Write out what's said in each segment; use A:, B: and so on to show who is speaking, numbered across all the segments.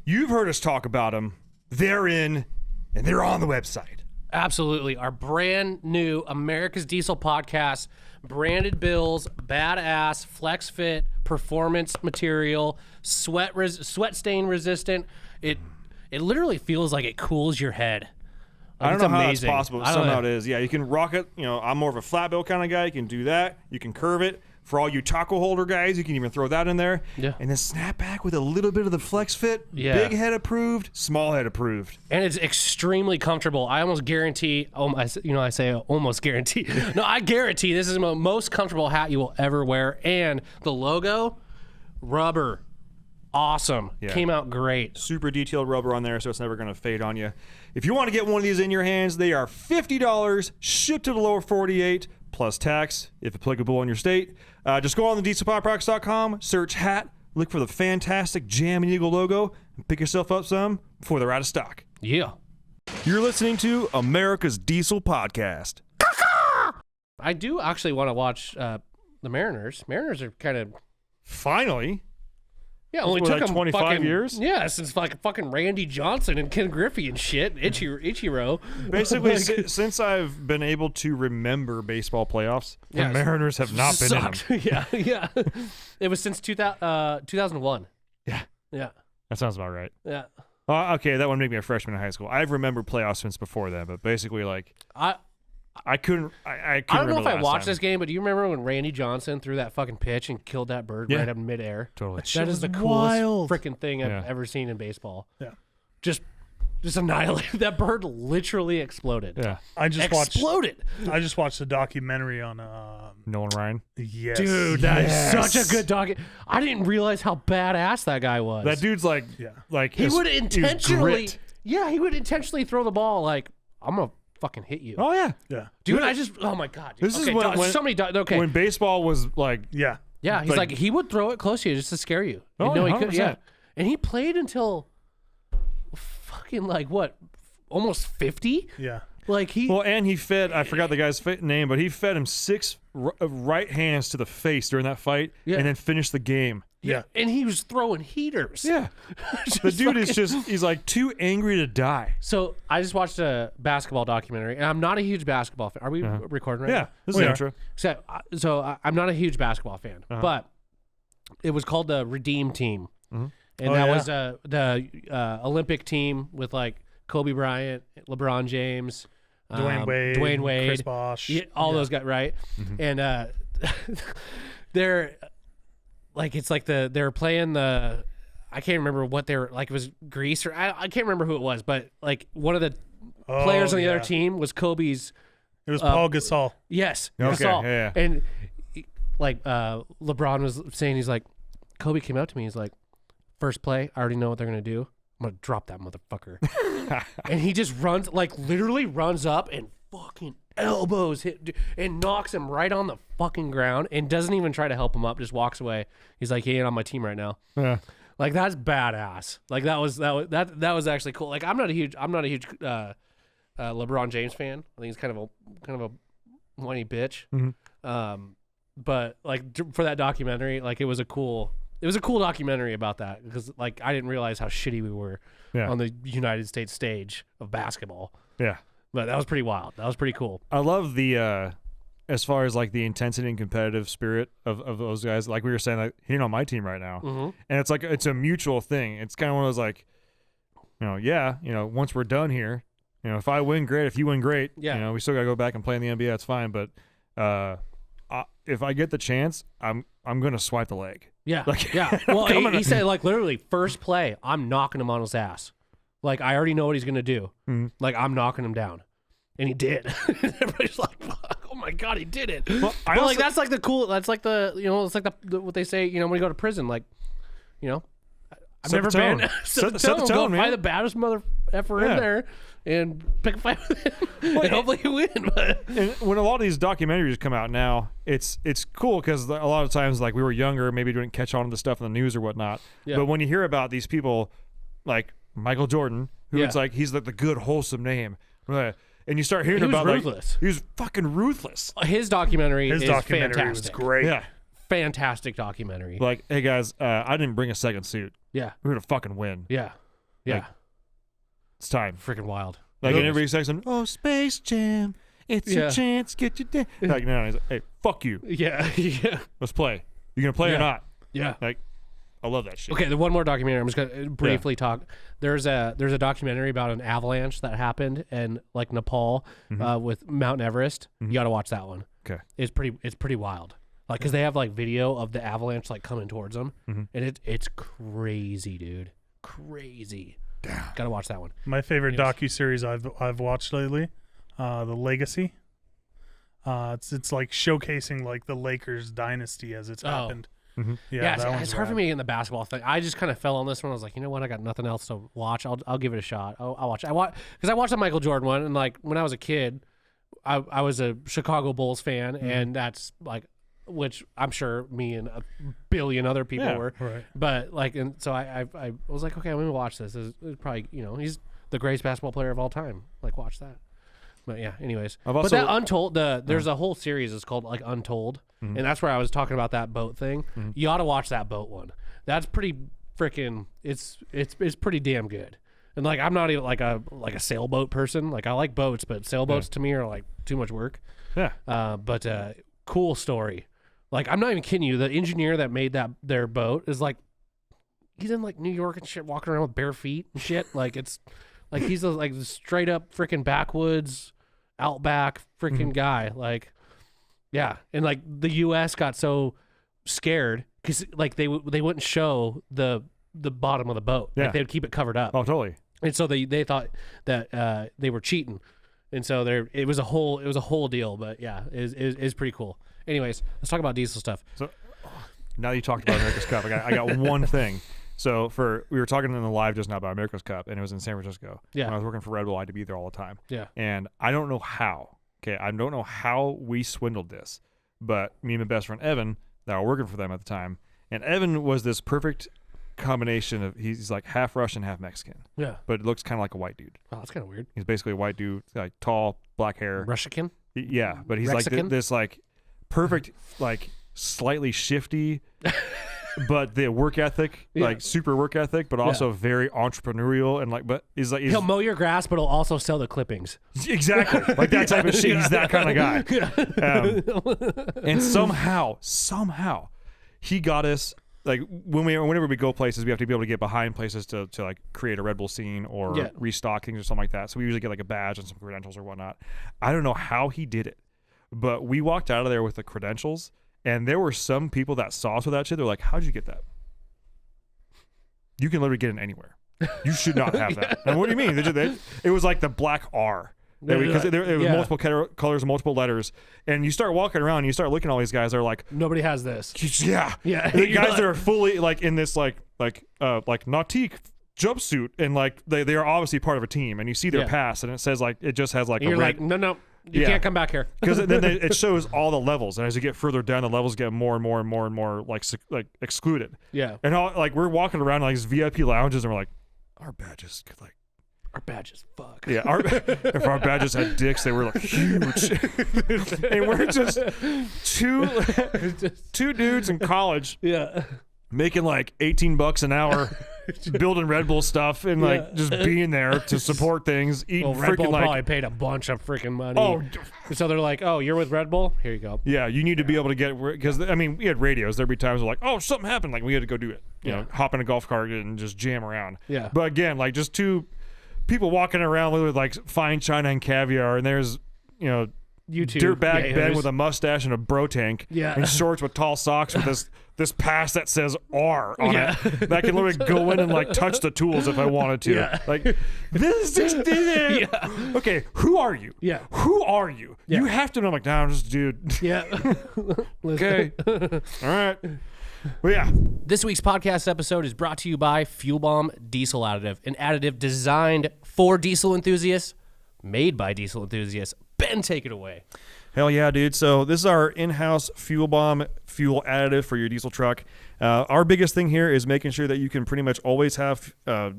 A: You've heard us talk about them. They're in, and they're on the website.
B: Absolutely. Our brand new America's Diesel podcast, branded bills, badass, flex fit, performance material, sweat stain resistant. It literally feels like it cools your head.
A: I don't know how that's possible, but somehow it is. Yeah, you can rock it. You know, I'm more of a flat bill kind of guy. You can do that. You can curve it. For all you taco holder guys, you can even throw that in there.
B: Yeah.
A: And then snap back with a little bit of the flex fit.
B: Yeah.
A: Big head approved, small head approved.
B: And it's extremely comfortable. I almost guarantee, I say almost guarantee. No, I guarantee this is the most comfortable hat you will ever wear. And the logo, rubber, awesome. Yeah. Came out great.
A: Super detailed rubber on there, so it's never going to fade on you. If you want to get one of these in your hands, they are $50, shipped to the lower 48, plus tax, if applicable in your state. Just go on the dieselpowerproducts.com, search hat, look for the fantastic Jam and Eagle logo, and pick yourself up some before they're out of stock.
B: Yeah.
A: You're listening to America's Diesel Podcast.
B: I do actually want to watch the Mariners. Mariners are kind of...
A: Finally.
B: Yeah, only took
A: like 25 years?
B: Yeah, since like fucking Randy Johnson and Ken Griffey and shit, Ichiro.
A: Basically, since I've been able to remember baseball playoffs, the Mariners have not been in them.
B: Yeah. It was since 2001.
A: Yeah. That sounds about right.
B: Yeah.
A: Okay, that would make me a freshman in high school. I've remembered playoffs since before then, but basically, like, I couldn't
B: don't know if I watched this game, but do you remember when Randy Johnson threw that fucking pitch and killed that bird right up in midair?
A: Totally.
B: That is the coolest freaking thing I've ever seen in baseball.
C: Yeah.
B: Just annihilated. That bird literally exploded.
A: Yeah.
C: I just watched a documentary on
A: Nolan Ryan.
C: Yes.
B: Dude, that is such a good doc. I didn't realize how badass that guy was.
A: That dude's like
B: he would intentionally throw the ball like, I'm gonna fucking hit you.
A: Oh yeah.
B: Dude, oh my god. Dude.
A: This is when baseball was like
B: he's like he would throw it close to you just to scare you.
A: Oh,
B: no, he could. Yeah. And he played until fucking like what? Almost 50?
C: Yeah.
B: Like
A: and he fed, I forgot the guy's name, but he fed him 6 right hands to the face during that fight and then finished the game.
C: Yeah.
B: And he was throwing heaters.
A: Yeah. The dude he's like too angry to die.
B: So I just watched a basketball documentary, and I'm not a huge basketball fan. Are we recording right now?
A: Yeah. This is the intro.
B: So I'm not a huge basketball fan, but it was called the Redeem Team.
A: Mm-hmm.
B: And that was the Olympic team with like Kobe Bryant, LeBron James, Dwayne Wade,
C: Chris Bosh,
B: all those guys, right? Mm-hmm. And they're like, it's like they're playing the, I can't remember what they were like. It was Greece or I can't remember who it was, but like one of the players on the other team was Kobe's.
C: It was Paul Gasol.
B: Yes,
A: okay,
B: Gasol.
A: Yeah.
B: And like LeBron was saying, he's like, Kobe came out to me, he's like, first play, I already know what they're gonna do. I'm gonna drop that motherfucker. And he just literally runs up and fucking elbows hit and knocks him right on the fucking ground and doesn't even try to help him up, just walks away. He's like, he ain't on my team right now.
A: Yeah.
B: Like that's badass. Like that was actually cool. Like I'm not a huge LeBron James fan. I think he's kind of a whiny bitch.
A: Mm-hmm.
B: But like for that documentary, like it was a cool documentary about that because like I didn't realize how shitty we were on the United States stage of basketball.
A: Yeah.
B: But that was pretty wild. That was pretty cool.
A: I love the as far as like the intensity and competitive spirit of those guys. Like we were saying, like he ain't on my team right now.
B: Mm-hmm.
A: And it's like it's a mutual thing. It's kind of one of those like, once we're done here, if I win, great. If you win, great.
B: Yeah.
A: We still gotta go back and play in the NBA. That's fine. But if I get the chance, I'm gonna swipe the leg.
B: Yeah.
A: Like,
B: yeah. Well, he said like literally first play, I'm knocking him on his ass. Like I already know what he's gonna do.
A: Mm-hmm.
B: Like I'm knocking him down, and he did. Everybody's like, "Oh my god, he did it!"
A: Well,
B: like that's like the cool. That's like it's like the what they say. When you go to prison, like, I've never been.
A: Set the tone,
B: go
A: man.
B: find the baddest mother effer in there and pick a fight with him, and hopefully you win. But
A: and when a lot of these documentaries come out now, it's cool because a lot of times, like we were younger, maybe didn't catch on to the stuff in the news or whatnot. Yeah. But when you hear about these people, like Michael Jordan, who it's like he's like the good wholesome name, and you start hearing about
B: ruthless.
A: Like he was fucking ruthless.
B: His documentary is fantastic.
C: Was great.
A: Yeah,
B: fantastic documentary.
A: Like, hey guys, I didn't bring a second suit.
B: Yeah,
A: we're gonna fucking win.
B: Yeah, Yeah.
A: Like, it's time.
B: Freaking wild.
A: Like,
B: It
A: and
B: is.
A: everybody's saying, "Oh, Space Jam, it's your
B: Yeah.
A: chance, get your day." Like, no, he's like, "Hey, fuck you.
B: Yeah. Yeah.
A: Let's play. You gonna play
B: Yeah.
A: or not?"
B: Yeah.
A: Like, I love that shit.
B: Okay, the one more documentary. I'm just gonna briefly talk. There's a documentary about an avalanche that happened in like Nepal with Mount Everest. You got to watch that one.
A: Okay.
B: It's pretty wild. Like, cause they have like video of the avalanche like coming towards them, and it's crazy, dude. Crazy. Got to watch that one.
C: My favorite docu-series I've watched lately, The Legacy. It's like showcasing like the Lakers dynasty as it's happened.
B: Yeah,
C: that one's
B: it's hard for
C: rad.
B: me in the basketball thing. I just kind of fell on this one. I was like, you know what? I got nothing else to watch. I'll give it a shot. I'll watch it. Because I watched the Michael Jordan one, and like when I was a kid, I was a Chicago Bulls fan, and that's like, which I'm sure me and a billion other people were.
C: Right.
B: But like, and so I was like, okay, I'm gonna watch this. It's probably, he's the greatest basketball player of all time. Like, watch that. But yeah, anyways. But that Untold, there's a whole series. It's called like Untold, and that's where I was talking about that boat thing. You ought to watch that boat one. That's pretty freaking. It's pretty damn good. And like, I'm not even like a sailboat person. Like, I like boats, but sailboats to me are like too much work.
A: Yeah.
B: But cool story. Like, I'm not even kidding you. The engineer that made their boat is like, he's in like New York and shit, walking around with bare feet and shit. Like, it's like he's like straight up freaking backwoods, outback freaking guy. Like, yeah. And like the U.S. got so scared because like they wouldn't show the bottom of the boat.
A: Yeah.
B: Like, they would keep it covered up.
A: Oh, totally.
B: And so they thought that they were cheating, and so it was a whole deal. But yeah, is pretty cool. Anyways, let's talk about diesel stuff.
A: So now that you talked about America's Cup, I got one thing. So we were talking in the live just now about America's Cup, and it was in San Francisco.
B: Yeah.
A: When I was working for Red Bull, I had to be there all the time.
B: Yeah.
A: And I don't know how. Okay, I don't know how we swindled this, but me and my best friend Evan, that were working for them at the time, and Evan was this perfect combination of he's like half Russian, half Mexican,
B: Yeah.
A: but looks kind of like a white dude.
B: Oh, that's kind of weird.
A: He's basically a white dude, like tall, black hair.
B: Russian?
A: Yeah, but he's like
B: Mexican?
A: this like perfect, like slightly shifty, but the work ethic, like super work ethic, but also very entrepreneurial and like, but he's like
B: He'll mow your grass, but he'll also sell the clippings.
A: exactly like that type of shit. He's that kind of guy. And somehow he got us. Like whenever we go places, we have to be able to get behind places to like create a Red Bull scene or restock things or something like that. So we usually get like a badge and some credentials or whatnot. I don't know how he did it, but we walked out of there with the credentials, and there were some people that saw us with that shit. They're like, "How'd you get that? You can literally get it anywhere. You should not have that." And what do you mean? It was like the black R. Because it was multiple colors and multiple letters, and you start walking around and you start looking at all these guys. They're like,
B: nobody has this.
A: Yeah. The guys that are fully like in this like nautique jumpsuit, and like they are obviously part of a team, and you see their pass, and it says like it just has like
B: And you're like, no, you can't come back here.
A: because then it shows all the levels, and as you get further down, the levels get more and more and more and more like excluded.
B: Yeah.
A: And like we're walking around like these VIP lounges, and we're like, our badges could like.
B: Our badges, fuck.
A: Yeah, if our badges had dicks, they were like huge. And we're just two dudes in college making like $18 an hour building Red Bull stuff and like just being there to support things, eating
B: Well, Red Bull
A: freaking like
B: probably paid a bunch of freaking money.
A: oh
B: So they're like, oh, you're with Red Bull? Here you go.
A: yeah, you need to be able to get, because I mean we had radios. There'd be times where like, oh, something happened, like we had to go do it, you know, hop in a golf cart and just jam around.
B: Yeah.
A: But again, like just two people walking around with like fine china and caviar, and there's, you know,
B: YouTube
A: dirtbag Ben with a mustache and a bro tank and shorts with tall socks with this pass that says R on it that I can literally go in and like touch the tools if I wanted to. Like, this just did it. Okay, who are you? Who are you? You have to know. I'm like, nah, I'm just a dude. Okay. All right. Well, yeah.
B: This week's podcast episode is brought to you by Fuel Bomb Diesel Additive, an additive designed for diesel enthusiasts, made by diesel enthusiasts. Ben, take it away.
A: Hell yeah, dude. So this is our in-house Fuel Bomb fuel additive for your diesel truck. Our biggest thing here is making sure that you can pretty much always have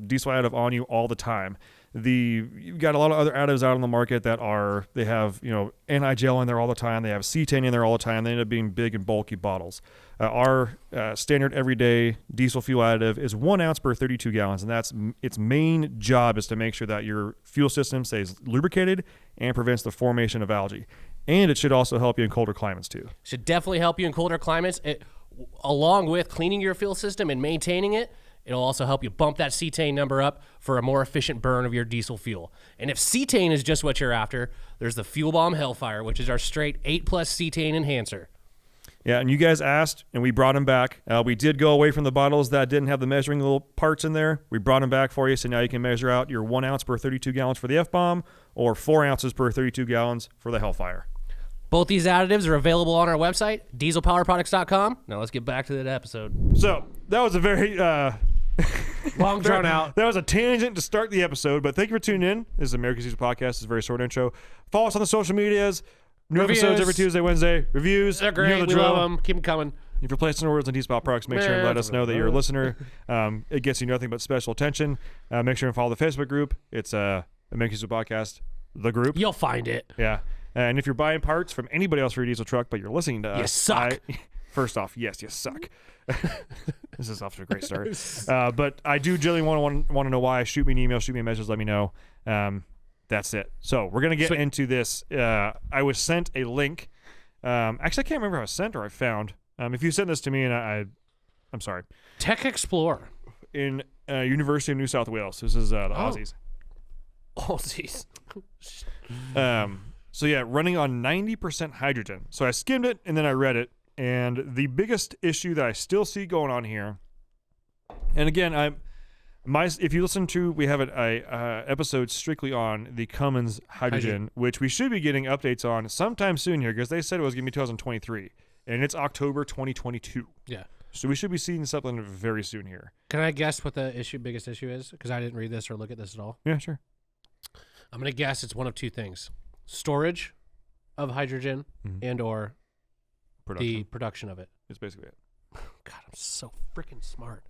A: diesel additive on you all the time. You've got a lot of other additives out on the market they have, anti-gel in there all the time. They have cetane in there all the time. They end up being big and bulky bottles. Our standard everyday diesel fuel additive is 1 ounce per 32 gallons, and that's its main job is to make sure that your fuel system stays lubricated and prevents the formation of algae. And it should also help you in colder climates too.
D: Should definitely help you in colder climates. Along with cleaning your fuel system and maintaining it, it'll also help you bump that cetane number up for a more efficient burn of your diesel fuel. And if cetane is just what you're after, there's the Fuel Bomb Hellfire, which is our straight 8+ cetane enhancer.
A: Yeah, and you guys asked, and we brought them back. We did go away from the bottles that didn't have the measuring little parts in there. We brought them back for you, so now you can measure out your 1 ounce per 32 gallons for the F-Bomb or 4 ounces per 32 gallons for the Hellfire.
D: Both these additives are available on our website, dieselpowerproducts.com. Now let's get back to that episode.
A: So that was a very
B: Long drawn out.
A: That was a tangent to start the episode, but thank you for tuning in. This is America's Diesel Podcast. It's a very short intro. Follow us on the social medias. New episodes every Tuesday, Wednesday. Reviews.
B: They're great.
A: You know the
B: We
A: drill.
B: love them. Keep them coming.
A: If you're placing orders on Diesel products, make sure and let us know that you're a listener. It gets you nothing but special attention. Make sure and follow the Facebook group. It's America's Diesel Podcast, the group.
D: You'll find it.
A: Yeah. And if you're buying parts from anybody else for your diesel truck, but you're listening to us,
D: You suck.
A: First off, yes, you suck. This is off to a great start. But I do genuinely want to know why. Shoot me an email, shoot me a message, let me know. That's it. So we're going to get into this. I was sent a link. Actually, I can't remember if I was sent or I found. If you sent this to me, and I'm sorry.
B: Tech Explorer.
A: In University of New South Wales. This is the Aussies.
B: Aussies.
A: So yeah, running on 90% hydrogen. So I skimmed it and then I read it. And the biggest issue that I still see going on here, and again, if you listen to, we have an episode strictly on the Cummins hydrogen, which we should be getting updates on sometime soon here, because they said it was going to be 2023, and it's October 2022.
B: Yeah.
A: So we should be seeing something very soon here.
B: Can I guess what the biggest issue is? Because I didn't read this or look at this at all.
A: Yeah, sure.
B: I'm going to guess it's one of two things. Storage of hydrogen and or the production of it.
A: It's basically it.
B: God, I'm so freaking smart.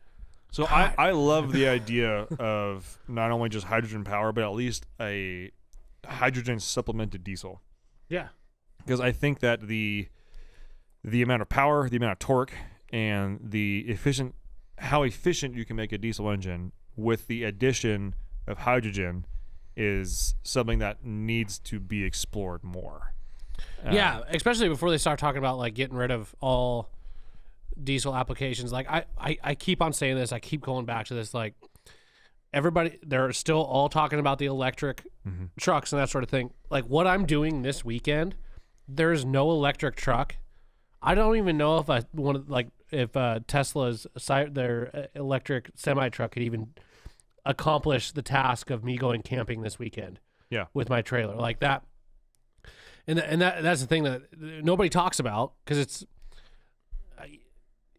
A: So I love the idea of not only just hydrogen power, but at least a hydrogen supplemented diesel.
B: Yeah.
A: Because I think that the amount of power, the amount of torque, and how efficient you can make a diesel engine with the addition of hydrogen is something that needs to be explored more.
B: Yeah, especially before they start talking about like getting rid of all diesel applications. Like I keep on saying this, I keep going back to this, like everybody, they're still all talking about the electric trucks and that sort of thing. Like what I'm doing this weekend, there's no electric truck. I don't even know if Tesla's their electric semi truck could even accomplish the task of me going camping this weekend.
A: Yeah.
B: With my trailer like that. And that's the thing that nobody talks about, because it's,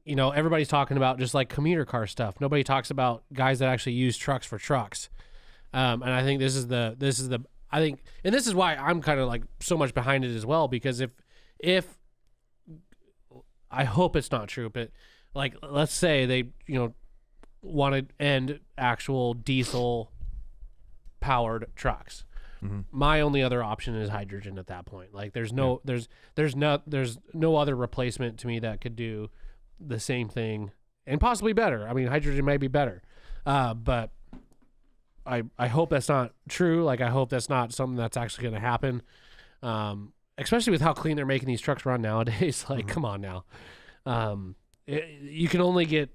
B: everybody's talking about just like commuter car stuff. Nobody talks about guys that actually use trucks for trucks. And I think this is why I'm kind of like so much behind it as well, because if I hope it's not true, but like, let's say they, want to end actual diesel powered trucks. My only other option is hydrogen at that point. Like there's no other replacement to me that could do the same thing and possibly better. I mean, hydrogen might be better. But I hope that's not true. Like I hope that's not something that's actually going to happen. Especially with how clean they're making these trucks run nowadays. Like, come on now. You can only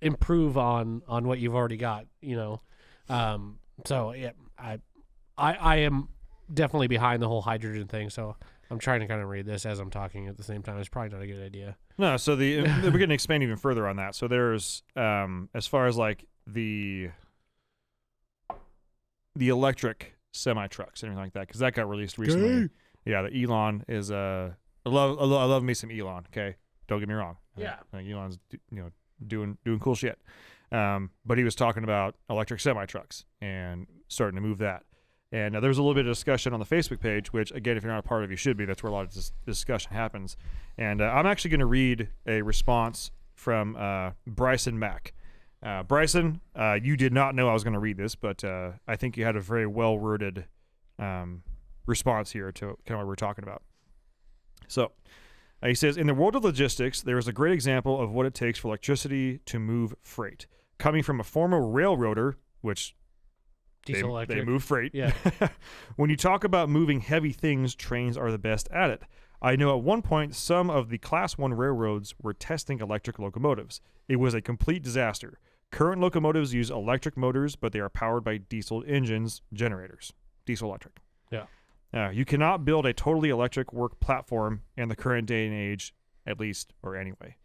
B: improve on what you've already got, so yeah, I am definitely behind the whole hydrogen thing, so I'm trying to kind of read this as I'm talking at the same time. It's probably not a good idea.
A: No, so we're going to expand even further on that. So there's, as far as like the electric semi trucks and everything like that, because that got released recently. Yeah, the Elon is I love me some Elon. Okay, don't get me wrong.
B: Yeah,
A: Elon's doing cool shit. But he was talking about electric semi trucks and starting to move that. And there was a little bit of discussion on the Facebook page, which, again, if you're not a part of, you should be. That's where a lot of this discussion happens. And I'm actually going to read a response from Bryson Mack. Bryson, you did not know I was going to read this, but I think you had a very well-worded response here to kind of what we're talking about. So he says, in the world of logistics, there is a great example of what it takes for electricity to move freight. Coming from a former railroader, which
B: Diesel
A: they
B: electric.
A: move freight.
B: Yeah.
A: When you talk about moving heavy things, trains are the best at it. I know at one point some of the Class 1 railroads were testing electric locomotives. It was a complete disaster. Current locomotives use electric motors, but they are powered by diesel engines, generators. Diesel electric.
B: Yeah.
A: You cannot build a totally electric work platform in the current day and age, at least, or anyway.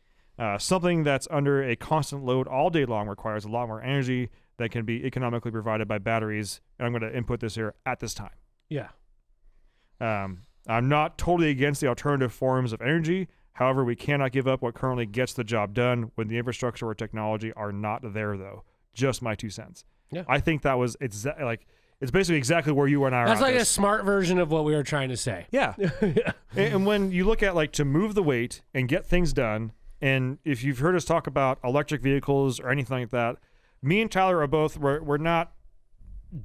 A: Something that's under a constant load all day long requires a lot more energy that can be economically provided by batteries. And I'm going to input this here at this time.
B: Yeah.
A: I'm not totally against the alternative forms of energy. However, we cannot give up what currently gets the job done when the infrastructure or technology are not there, though. Just my 2 cents.
B: Yeah.
A: I think that was it's basically exactly where you and I are.
B: That's
A: on
B: like a
A: this.
B: smart version of what we were trying to say.
A: Yeah. And when you look at to move the weight and get things done, and if you've heard us talk about electric vehicles or anything like that, me and Tyler are both, we're not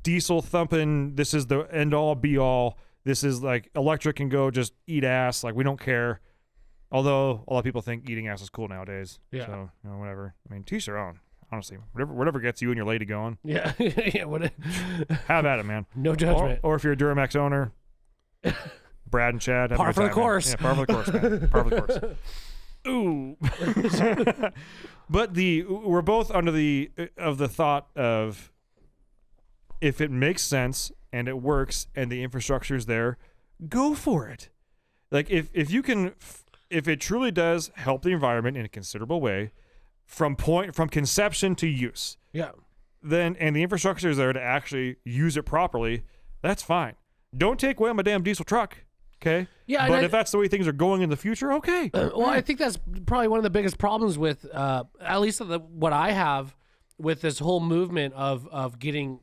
A: diesel thumping, this is the end all be all. This is electric can go just eat ass. We don't care. Although a lot of people think eating ass is cool nowadays.
B: Yeah.
A: So, whatever. I mean, teach their own. Honestly, whatever gets you and your lady going,
B: Yeah. Yeah.
A: have at it, man.
B: No judgment.
A: Or if you're a Duramax owner, Brad and Chad. Have a
B: Par
A: good
B: for the
A: time, man.
B: course.
A: Yeah, par for the course, man. Par for the course. Ooh. But we're both under the thought of, if it makes sense and it works and the infrastructure's there, go for it. If you can, if it truly does help the environment in a considerable way, from conception to use,
B: Yeah.
A: then and the infrastructure is there to actually use it properly, that's fine. Don't take away my damn diesel truck, okay?
B: Yeah,
A: But if that's the way things are going in the future, okay.
B: Well, I think that's probably one of the biggest problems with, at least what I have with this whole movement of getting,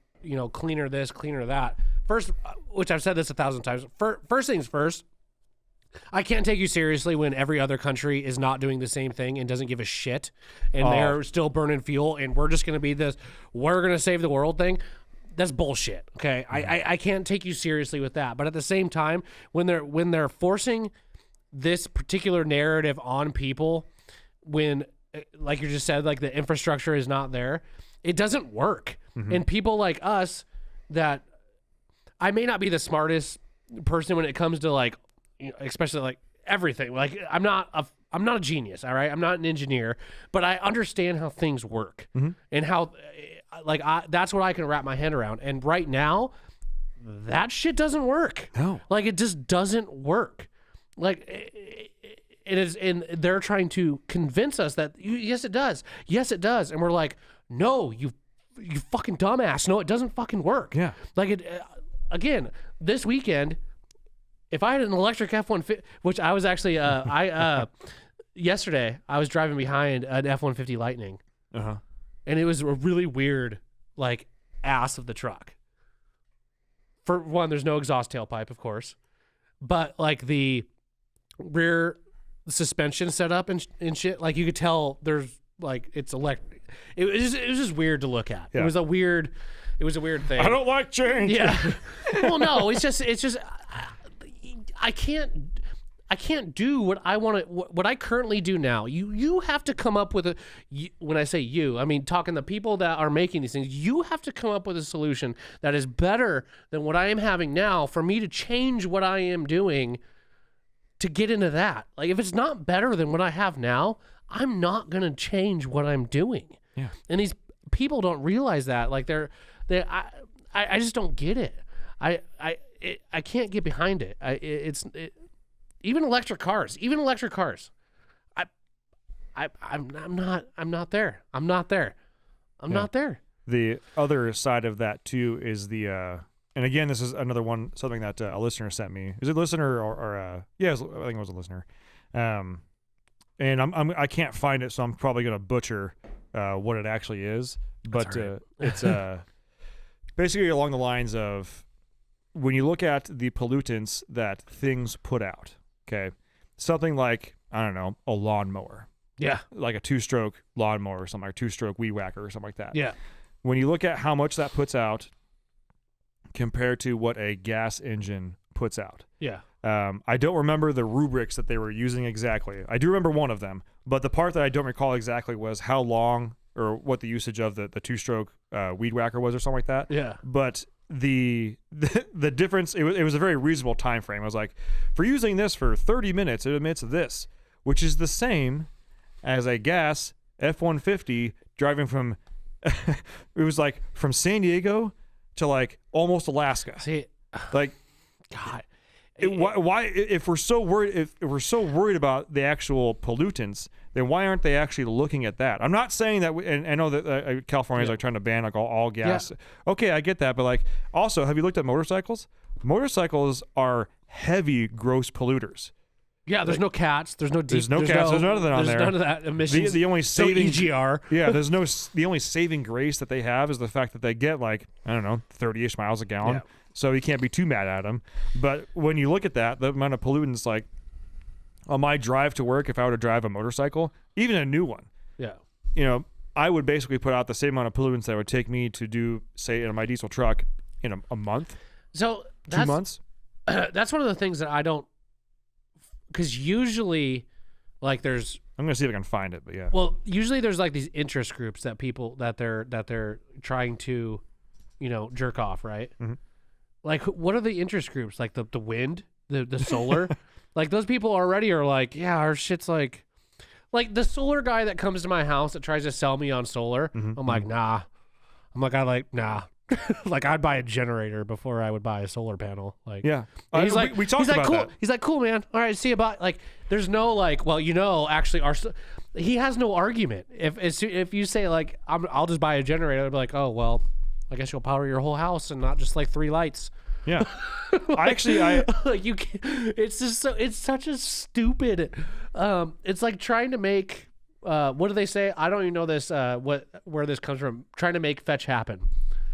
B: cleaner this, cleaner that. First, which I've said this 1,000 times. First things first, I can't take you seriously when every other country is not doing the same thing and doesn't give a shit, and they're still burning fuel, and we're just going to be this, we're going to save the world thing. That's bullshit. Okay, I can't take you seriously with that. But at the same time, when they're forcing this particular narrative on people, when, like you just said, the infrastructure is not there, it doesn't work. And people like us, that I may not be the smartest person when it comes to especially everything. I'm not a genius. All right, I'm not an engineer, but I understand how things work and how. That's what I can wrap my head around. And right now, that shit doesn't work.
A: No.
B: It just doesn't work. It is, and they're trying to convince us that yes, it does. Yes, it does. And we're like, no, you fucking dumbass. No, it doesn't fucking work.
A: Yeah.
B: Again, this weekend, if I had an electric F-150, which I was actually, yesterday, I was driving behind an F-150 Lightning.
A: Uh-huh.
B: And it was a really weird, ass of the truck. For one, there's no exhaust tailpipe, of course. But, the rear suspension setup and shit, you could tell there's, it's electric. It was just weird to look at.
A: Yeah.
B: It was a weird thing.
A: I don't like change.
B: Yeah. Well, no, it's just I can't do what I want to, what I currently do now. You have to come up with when I say you, I mean talking the people that are making these things, you have to come up with a solution that is better than what I am having now for me to change what I am doing to get into that. If it's not better than what I have now, I'm not going to change what I'm doing.
A: Yeah.
B: And these people don't realize that. I just don't get it. I can't get behind it. Even electric cars. I'm not there. I'm not there.
A: The other side of that too is and again, this is another one, something that a listener sent me. Is it a listener or yeah, I think it was a listener. And I can't find it, so I'm probably gonna butcher what it actually is. But it's basically along the lines of, when you look at the pollutants that things put out, okay, something like, I don't know, a lawnmower,
B: Yeah.
A: like a 2-stroke lawnmower or something, or 2-stroke weed whacker or something like that.
B: Yeah.
A: When you look at how much that puts out compared to what a gas engine puts out.
B: Yeah.
A: I don't remember the rubrics that they were using exactly. I do remember one of them, but the part that I don't recall exactly was how long or what the usage of the 2-stroke weed whacker was or something like that.
B: Yeah.
A: But the difference, it was a very reasonable time frame. I was like, for using this for 30 minutes, it emits this, which is the same as a gas F-150 driving from, it was like from San Diego to like almost Alaska.
B: See,
A: Like,
B: God.
A: why if we're so worried about the actual pollutants, then why aren't they actually looking at that? I'm not saying that, and I know that California is like trying to ban like all gas. Yeah. Okay, I get that, but like also, have you looked at motorcycles? Motorcycles are heavy gross polluters.
B: Yeah, there's no cats. There's no
A: There's no cats. There's none of that on there.
B: There's none of that emissions.
A: The only saving
B: EGR.
A: Yeah, the only saving grace that they have is the fact that they get like, I don't know, 30-ish miles a gallon.
B: Yeah.
A: So you can't be too mad at them. But when you look at that, the amount of pollutants, like on my drive to work, if I were to drive a motorcycle, even a new one,
B: Yeah.
A: you know, I would basically put out the same amount of pollutants that it would take me to do, say, in my diesel truck in a month,
B: So
A: 2 months.
B: That's one of the things that I don't, because usually, like, there's
A: I'm gonna see if I can find it, but yeah.
B: usually there's like these interest groups that people that they're trying to, jerk off, right?
A: Mhm.
B: Like, what are the interest groups? Like the wind, the solar, like those people already are like, yeah, our shit's like the solar guy that comes to my house that tries to sell me on solar. I'm like, nah. Nah. Like, I'd buy a generator before I would buy a solar panel. Like,
A: Yeah.
B: and he's like,
A: we talked
B: he's like,
A: about
B: cool.
A: that.
B: He's like, cool, man. All right, see you bye. Like, there's no like, well, actually, he has no argument. If you say like, I'll just buy a generator, I'll be like, oh well, I guess you'll power your whole house and not just like 3 lights.
A: Yeah.
B: Like, like you can't, it's just it's such a stupid. It's like trying to make. What do they say? I don't even know this. Where this comes from? Trying to make fetch happen.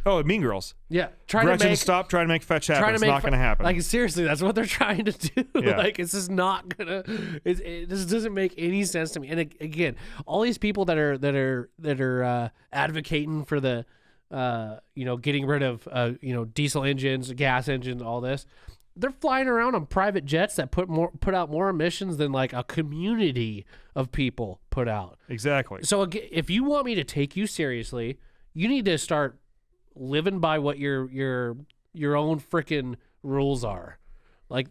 A: Oh, Mean Girls.
B: Yeah,
A: Gretchen, stop trying to make fetch happen. It's not going to happen.
B: Like, seriously, that's what they're trying to do.
A: Yeah.
B: Like, it's just not gonna. It just doesn't make any sense to me. And again, all these people that are advocating for the, getting rid of diesel engines, gas engines, all this, they're flying around on private jets that put out more emissions than like a community of people put out.
A: Exactly.
B: So if you want me to take you seriously, you need to start living by what your own freaking rules are. Like,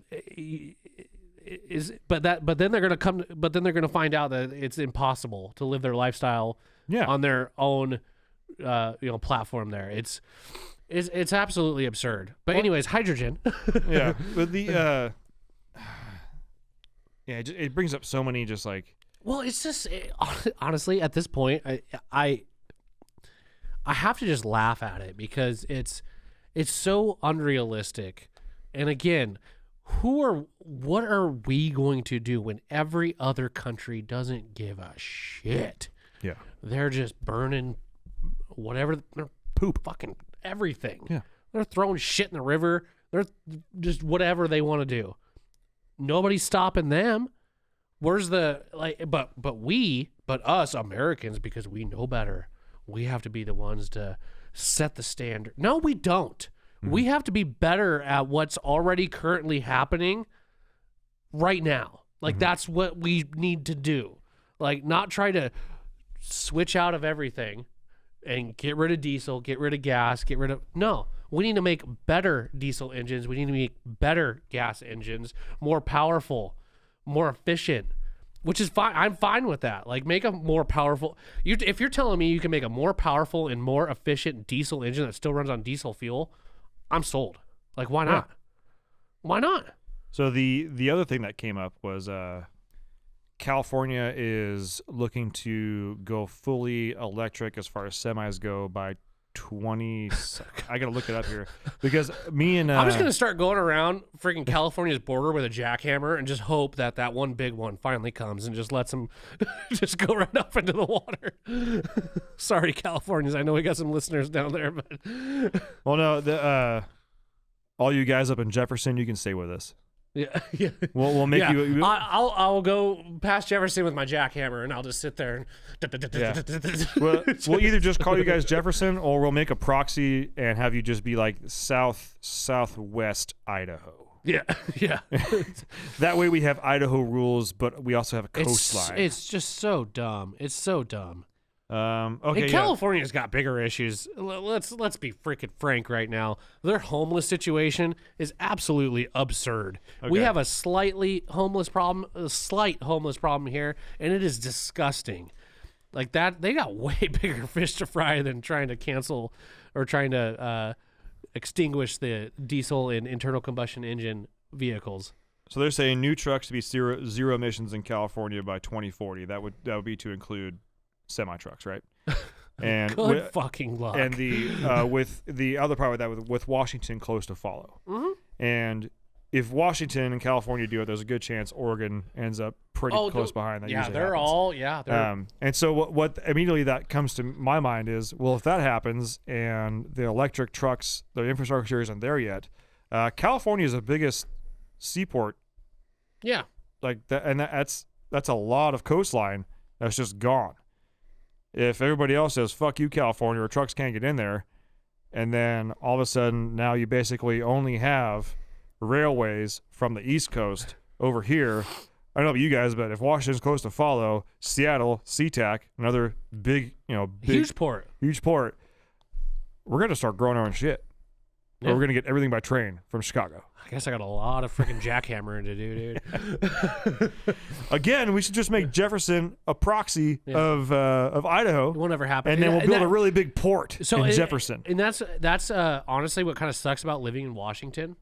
B: but then they're gonna find out that it's impossible to live their lifestyle on their own platform there. It's absolutely absurd. But anyways, hydrogen.
A: Yeah, but the it brings up so many just like.
B: Well, it's just honestly at this point, I have to just laugh at it because it's so unrealistic. And again, what are we going to do when every other country doesn't give a shit?
A: Yeah.
B: They're just burning whatever, poop, fucking everything.
A: Yeah. They're
B: throwing shit in the river. They're just whatever they want to do. Nobody's stopping them. Where's the but us Americans, because we know better, we have to be the ones to set the standard. No, we don't. We have to be better at what's already currently happening right now. Like, that's what we need to do. Like, not try to switch out of everything and get rid of diesel, get rid of gas, no. We need to make better diesel engines. We need to make better gas engines, more powerful, more efficient, which is fine. I'm fine with that. Like, make a more powerful. If you're telling me you can make a more powerful and more efficient diesel engine that still runs on diesel fuel, I'm sold. Like, why not?
A: Yeah.
B: Why not?
A: So the other thing that came up was California is looking to go fully electric as far as semis go by 20. I gotta look it up here because me and
B: I'm just gonna start going around freaking California's border with a jackhammer and just hope that one big one finally comes and just lets them just go right up into the water. Sorry, Californians. I know we got some listeners down there, but
A: well, no, all you guys up in Jefferson, you can stay with us.
B: Yeah, yeah.
A: We'll make
B: Yeah.
A: you.
B: I'll go past Jefferson with my jackhammer, and I'll just sit there.
A: We'll either just call you guys Jefferson, or we'll make a proxy and have you just be like southwest Idaho.
B: Yeah, yeah.
A: That way we have Idaho rules, but we also have a coastline.
B: It's just so dumb. It's so dumb.
A: Okay.
B: And California's got bigger issues. Let's be freaking frank right now. Their homeless situation is absolutely absurd. We
A: Okay.
B: have a slight homeless problem here, and it is disgusting. Like that, they got way bigger fish to fry than trying to cancel or trying to extinguish the diesel and internal combustion engine vehicles.
A: So they're saying new trucks to be zero emissions in California by 2040. That would be to include semi trucks, right? And
B: Good fucking luck.
A: And the with the other part of that with Washington close to follow.
B: Mm-hmm.
A: And if Washington and California do it, there's a good chance Oregon ends up pretty close behind. That
B: yeah,
A: usually
B: they're
A: happens.
B: all yeah.
A: And so what immediately that comes to my mind is, well, if that happens and the electric trucks, the infrastructure isn't there yet, California is the biggest seaport.
B: Yeah.
A: Like that, and that's a lot of coastline that's just gone. If everybody else says "fuck you, California," or trucks can't get in there, and then all of a sudden now you basically only have railways from the East Coast over here. I don't know about you guys, but if Washington's close to follow, Seattle, SeaTac, another big,
B: Huge port.
A: we're gonna start growing our own shit.
B: Yeah.
A: Or we're gonna get everything by train from Chicago.
B: I guess I got a lot of freaking jackhammering to do, dude.
A: Again, we should just make Jefferson a proxy of Idaho.
B: It won't ever happen.
A: And then we'll build a really big port in Jefferson.
B: And that's honestly what kind of sucks about living in Washington.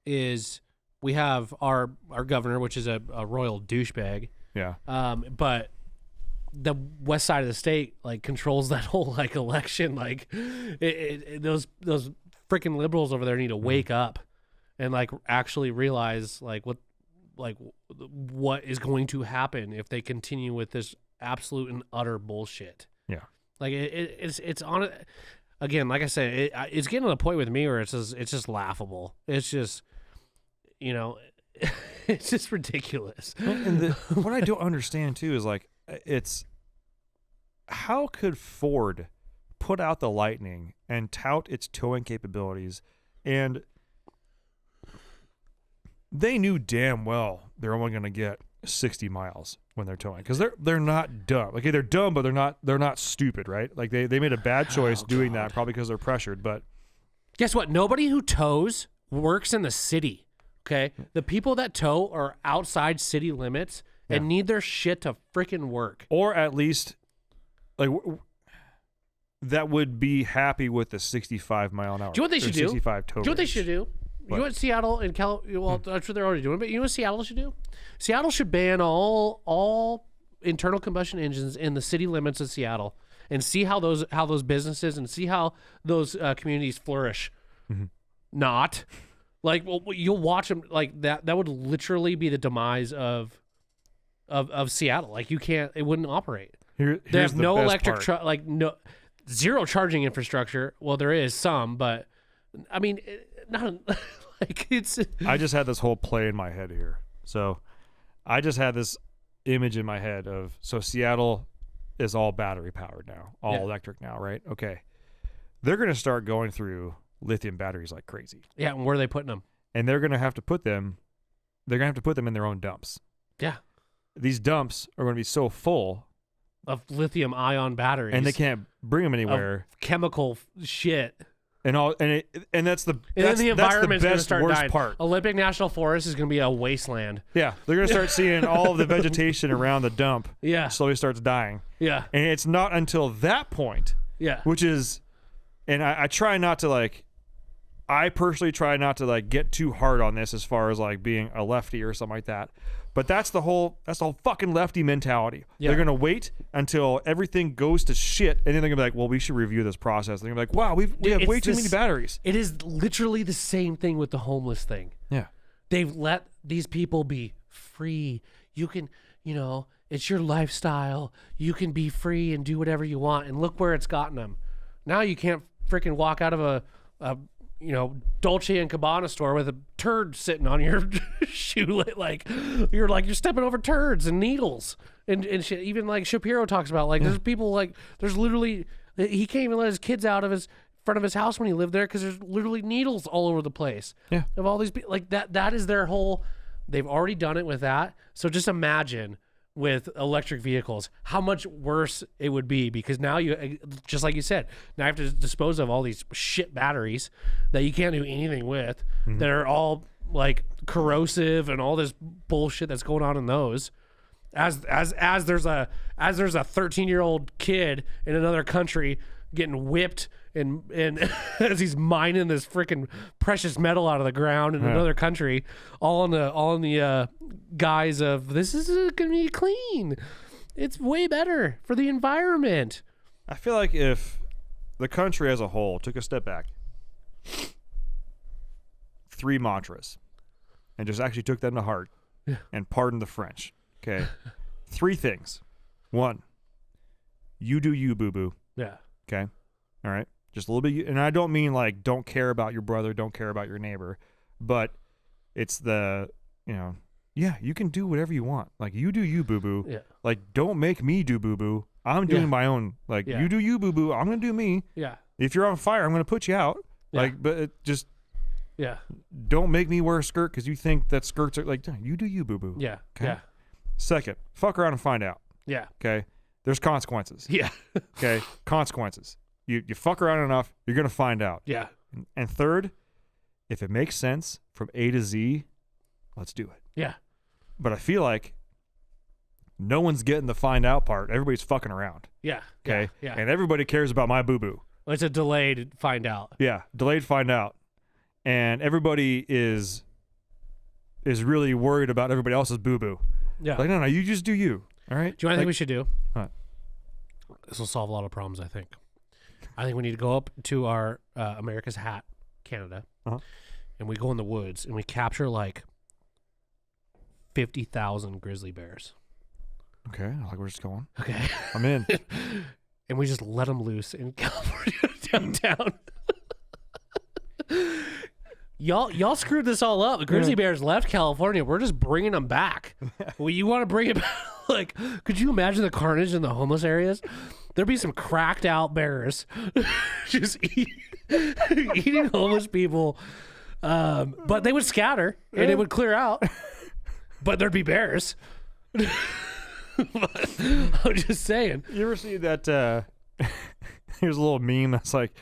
B: Is we have our governor, which is a royal douchebag.
A: Yeah.
B: But the west side of the state controls that whole election. Those freaking liberals over there need to wake up and actually realize what is going to happen if they continue with this absolute and utter bullshit.
A: Yeah.
B: It's on it again. Like I said, it's getting to the point with me where it's just laughable. It's just it's just ridiculous.
A: And what I don't understand too is it's how could Ford put out the Lightning and tout its towing capabilities, and they knew damn well they're only going to get 60 miles when they're towing, because they're not dumb. Okay, they're dumb, but they're not stupid, right? They made a bad choice doing that, probably because they're pressured. But
B: guess what? Nobody who tows works in the city. Okay, the people that tow are outside city limits and need their shit to freaking work,
A: or at least that would be happy with the 65 mile an hour.
B: Do you know what they should do?
A: 65 tow.
B: Do you know what they should do? You know what Seattle and well, that's what they're already doing. But you know what Seattle should do? Seattle should ban all internal combustion engines in the city limits of Seattle, and see how those businesses and see how those communities flourish.
A: Mm-hmm.
B: Not you'll watch them that. That would literally be the demise of Seattle. It wouldn't operate. They have no electric truck, zero charging infrastructure. Well, there is some, but I mean, not it's.
A: I just had this whole play in my head here. So I just had this image in my head of, Seattle is all battery powered now, all electric now, right? Okay. They're going to start going through lithium batteries like crazy.
B: Yeah, and where are they putting them?
A: And they're going to have to put them in their own dumps.
B: Yeah.
A: These dumps are going to be so full
B: of lithium ion batteries,
A: and they can't bring them anywhere.
B: Chemical shit.
A: And that's the
B: then the environment's going to start
A: worst
B: dying.
A: part.
B: Olympic National Forest is going to be a wasteland.
A: Yeah, they're going to start seeing all of the vegetation around the dump.
B: Yeah,
A: slowly starts dying.
B: Yeah,
A: and it's not until that point.
B: Yeah,
A: which is, and I try not to I personally try not to get too hard on this as far as being a lefty or something like that. But that's the whole fucking lefty mentality. Yeah. They're gonna wait until everything goes to shit, and then they're gonna be like, "Well, we should review this process." They're gonna be like, "Wow, we have way too many batteries."
B: It is literally the same thing with the homeless thing.
A: Yeah,
B: they've let these people be free. You can, it's your lifestyle. You can be free and do whatever you want, and look where it's gotten them. Now you can't freaking walk out of a Dolce and Gabbana store with a turd sitting on your shoe, like you're stepping over turds and needles and shit. Even like Shapiro talks about, like there's people like there's literally he can't even let his kids out of his front of his house when he lived there because there's literally needles all over the place.
A: Yeah,
B: of all these people like that. That is their whole. They've already done it with that. So just imagine with electric vehicles how much worse it would be, because now you, just like you said, now you have to dispose of all these shit batteries that you can't do anything with, that are all like corrosive and all this bullshit that's going on in those. As there's a 13-year-old kid in another country getting whipped and as he's mining this freaking precious metal out of the ground in another country, all in the guise of this is gonna be clean. It's way better for the environment.
A: I feel like if the country as a whole took a step back, 3 mantras, and just actually took them to heart, and pardon the French. Okay, 3 things. 1, you do you, boo boo.
B: Yeah.
A: Okay, all right. Just a little bit, and I don't mean like don't care about your brother, don't care about your neighbor, but it's the, yeah, you can do whatever you want. Like you do you, boo boo.
B: Yeah.
A: Like don't make me do boo boo. I'm doing my own. Like you do you, boo boo. I'm gonna do me.
B: Yeah.
A: If you're on fire, I'm gonna put you out.
B: Yeah.
A: Like, but just
B: Yeah.
A: don't make me wear a skirt because you think that skirts are like you do you, boo boo.
B: Yeah.
A: Okay?
B: Yeah.
A: Second, fuck around and find out.
B: Yeah.
A: Okay. There's consequences.
B: Yeah.
A: Okay. Consequences. You fuck around enough, you're gonna find out.
B: Yeah.
A: And third, if it makes sense from A to Z, let's do it.
B: Yeah.
A: But I feel like no one's getting the find out part. Everybody's fucking around.
B: Yeah.
A: Okay.
B: Yeah.
A: And everybody cares about my boo boo.
B: It's a delayed find out.
A: Yeah. Delayed find out. And everybody is really worried about everybody else's boo boo.
B: Yeah.
A: Like, no, you just do you. All right.
B: Do you know what I think we should do?
A: What?
B: This will solve a lot of problems, I think. I think we need to go up to our America's Hat, Canada, and we go in the woods and we capture like 50,000 grizzly bears.
A: Okay. I like where it's going.
B: Okay.
A: I'm in.
B: And we just let them loose in California downtown. Y'all screwed this all up. The grizzly bears left California. We're just bringing them back. Well, you want to bring it back? Like, could you imagine the carnage in the homeless areas? There'd be some cracked out bears just eating homeless people. But they would scatter and it would clear out. But there'd be bears. I'm just saying.
A: You ever see that? Here's a little meme that's like,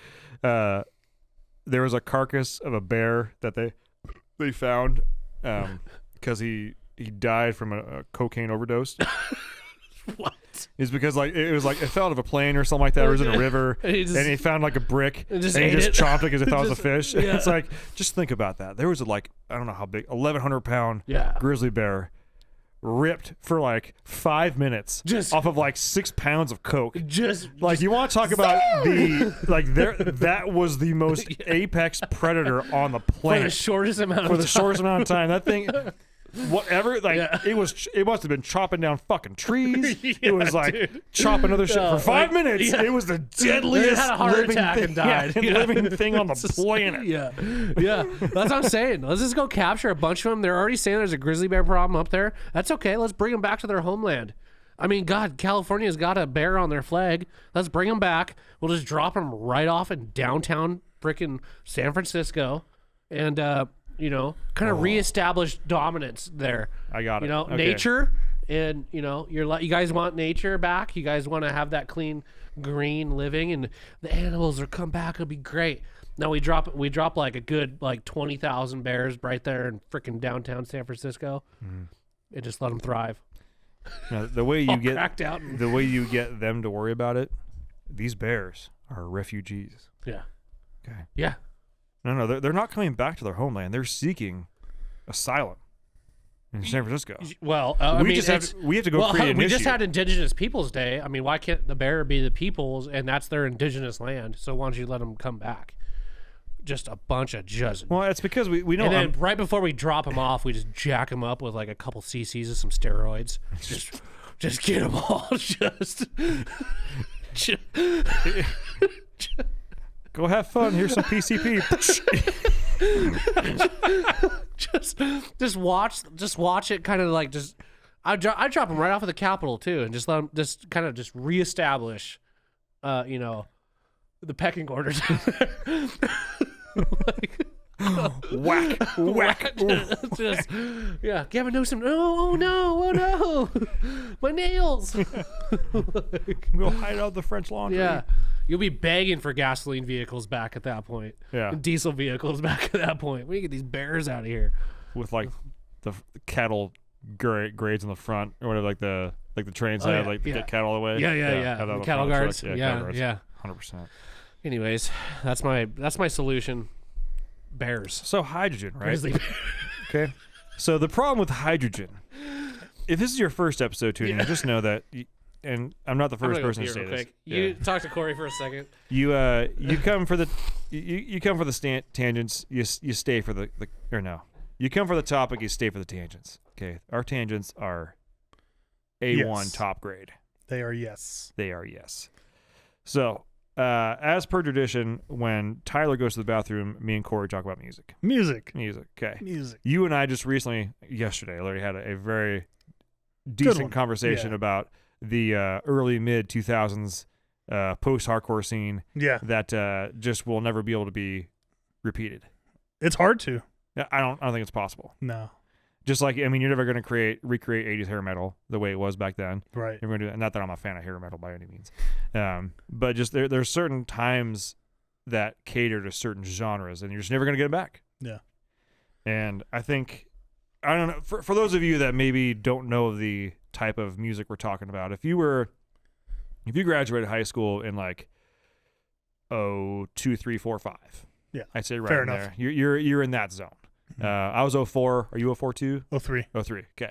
A: there was a carcass of a bear that they found because he died from a cocaine overdose.
B: What?
A: It's because like it was like it fell out of a plane or something like that, or it was in a river, and he found like a brick, and he just chopped it because he thought it was a fish. Yeah. It's like, just think about that. There was I don't know how big, 1,100-pound grizzly bear ripped for like 5 minutes
B: just
A: off of like 6 pounds of coke.
B: Just
A: you want to talk about that was the most apex predator on the planet
B: for the shortest amount
A: of time. That thing, whatever, it must have been chopping down fucking trees. It was like chopping other shit for 5 minutes. It was the deadliest
B: had a heart
A: living
B: attack
A: thing,
B: and died.
A: living thing on the planet.
B: Yeah. That's what I'm saying. Let's just go capture a bunch of them. They're already saying there's a grizzly bear problem up there. That's okay. Let's bring them back to their homeland. I mean, God, California's got a bear on their flag. Let's bring them back. We'll just drop them right off in downtown freaking San Francisco, and kind of reestablish dominance there.
A: I got it. Okay.
B: Nature, and you guys want nature back. You guys want to have that clean green living, and the animals will come back. It'll be great. Now we drop like a good 20,000 bears right there in freaking downtown San Francisco, and just let them thrive.
A: Now, the way you get them to worry about it, these bears are refugees.
B: Yeah.
A: Okay.
B: Yeah.
A: No, they're not coming back to their homeland. They're seeking asylum in San Francisco.
B: Well,
A: we have to go create an
B: we
A: issue.
B: just had Indigenous Peoples Day. I mean, why can't the bear be the peoples, and that's their indigenous land? So why don't you let them come back? Just a bunch of
A: Well, it's because we know.
B: And then right before we drop them off, we just jack them up with like a couple cc's of some steroids. Just get them all.
A: Go have fun. Here's some PCP.
B: just watch it. Kind of like just. I drop him right off of the Capitol too, and just let him just kind of just reestablish, the pecking orders. Like,
A: whack.
B: just Gavin Newsom. Oh no, my nails.
A: Go hide out the French Laundry.
B: Yeah, you'll be begging for gasoline vehicles back at that point.
A: Yeah.
B: And diesel vehicles back at that point. We get these bears out of here.
A: With like the cattle grades in the front or whatever, like the trains have, like to get cattle away.
B: Yeah.
A: Have that on
B: The
A: the
B: cattle
A: front of the
B: guards.
A: truck.
B: Yeah,
A: cattle guards.
B: yeah.
A: 100%.
B: Anyways, that's my solution. Bears.
A: So hydrogen, right?
B: Grizzly bear.
A: Okay. So the problem with hydrogen, if this is your first episode tuning in, just know that, and I'm not the first person to say this.
B: You talk to Corey for a second.
A: You come for the you come for the tangents. You stay for the or no. You come for the topic. You stay for the tangents. Okay. Our tangents are A1
C: Yes.
A: top grade.
C: They are yes.
A: They are yes. So. As per tradition, when Tyler goes to the bathroom, me and Corey talk about music.
C: Music.
A: Okay.
C: Music.
A: You and I just recently, yesterday, Larry had a very decent
C: one.
A: conversation
C: Yeah.
A: about the early mid 2000s post-hardcore scene
C: Yeah.
A: that just will never be able to be repeated.
C: It's hard to.
A: I don't think it's possible.
C: No.
A: Just like, I mean, you're never going to recreate 80s hair metal the way it was back then.
C: Right.
A: You're going to do that. Not that I'm a fan of hair metal by any means, but just there's certain times that cater to certain genres, and you're just never going to get it back.
C: Yeah.
A: And I think, I don't know, for those of you that maybe don't know the type of music we're talking about, if you graduated high school in like 2, 3, 4, 5,
C: yeah,
A: I'd say right
C: fair
A: in
C: enough.
A: there. You're in that zone. I was 04. Are you 04 too?
C: 03.
A: 03. Okay.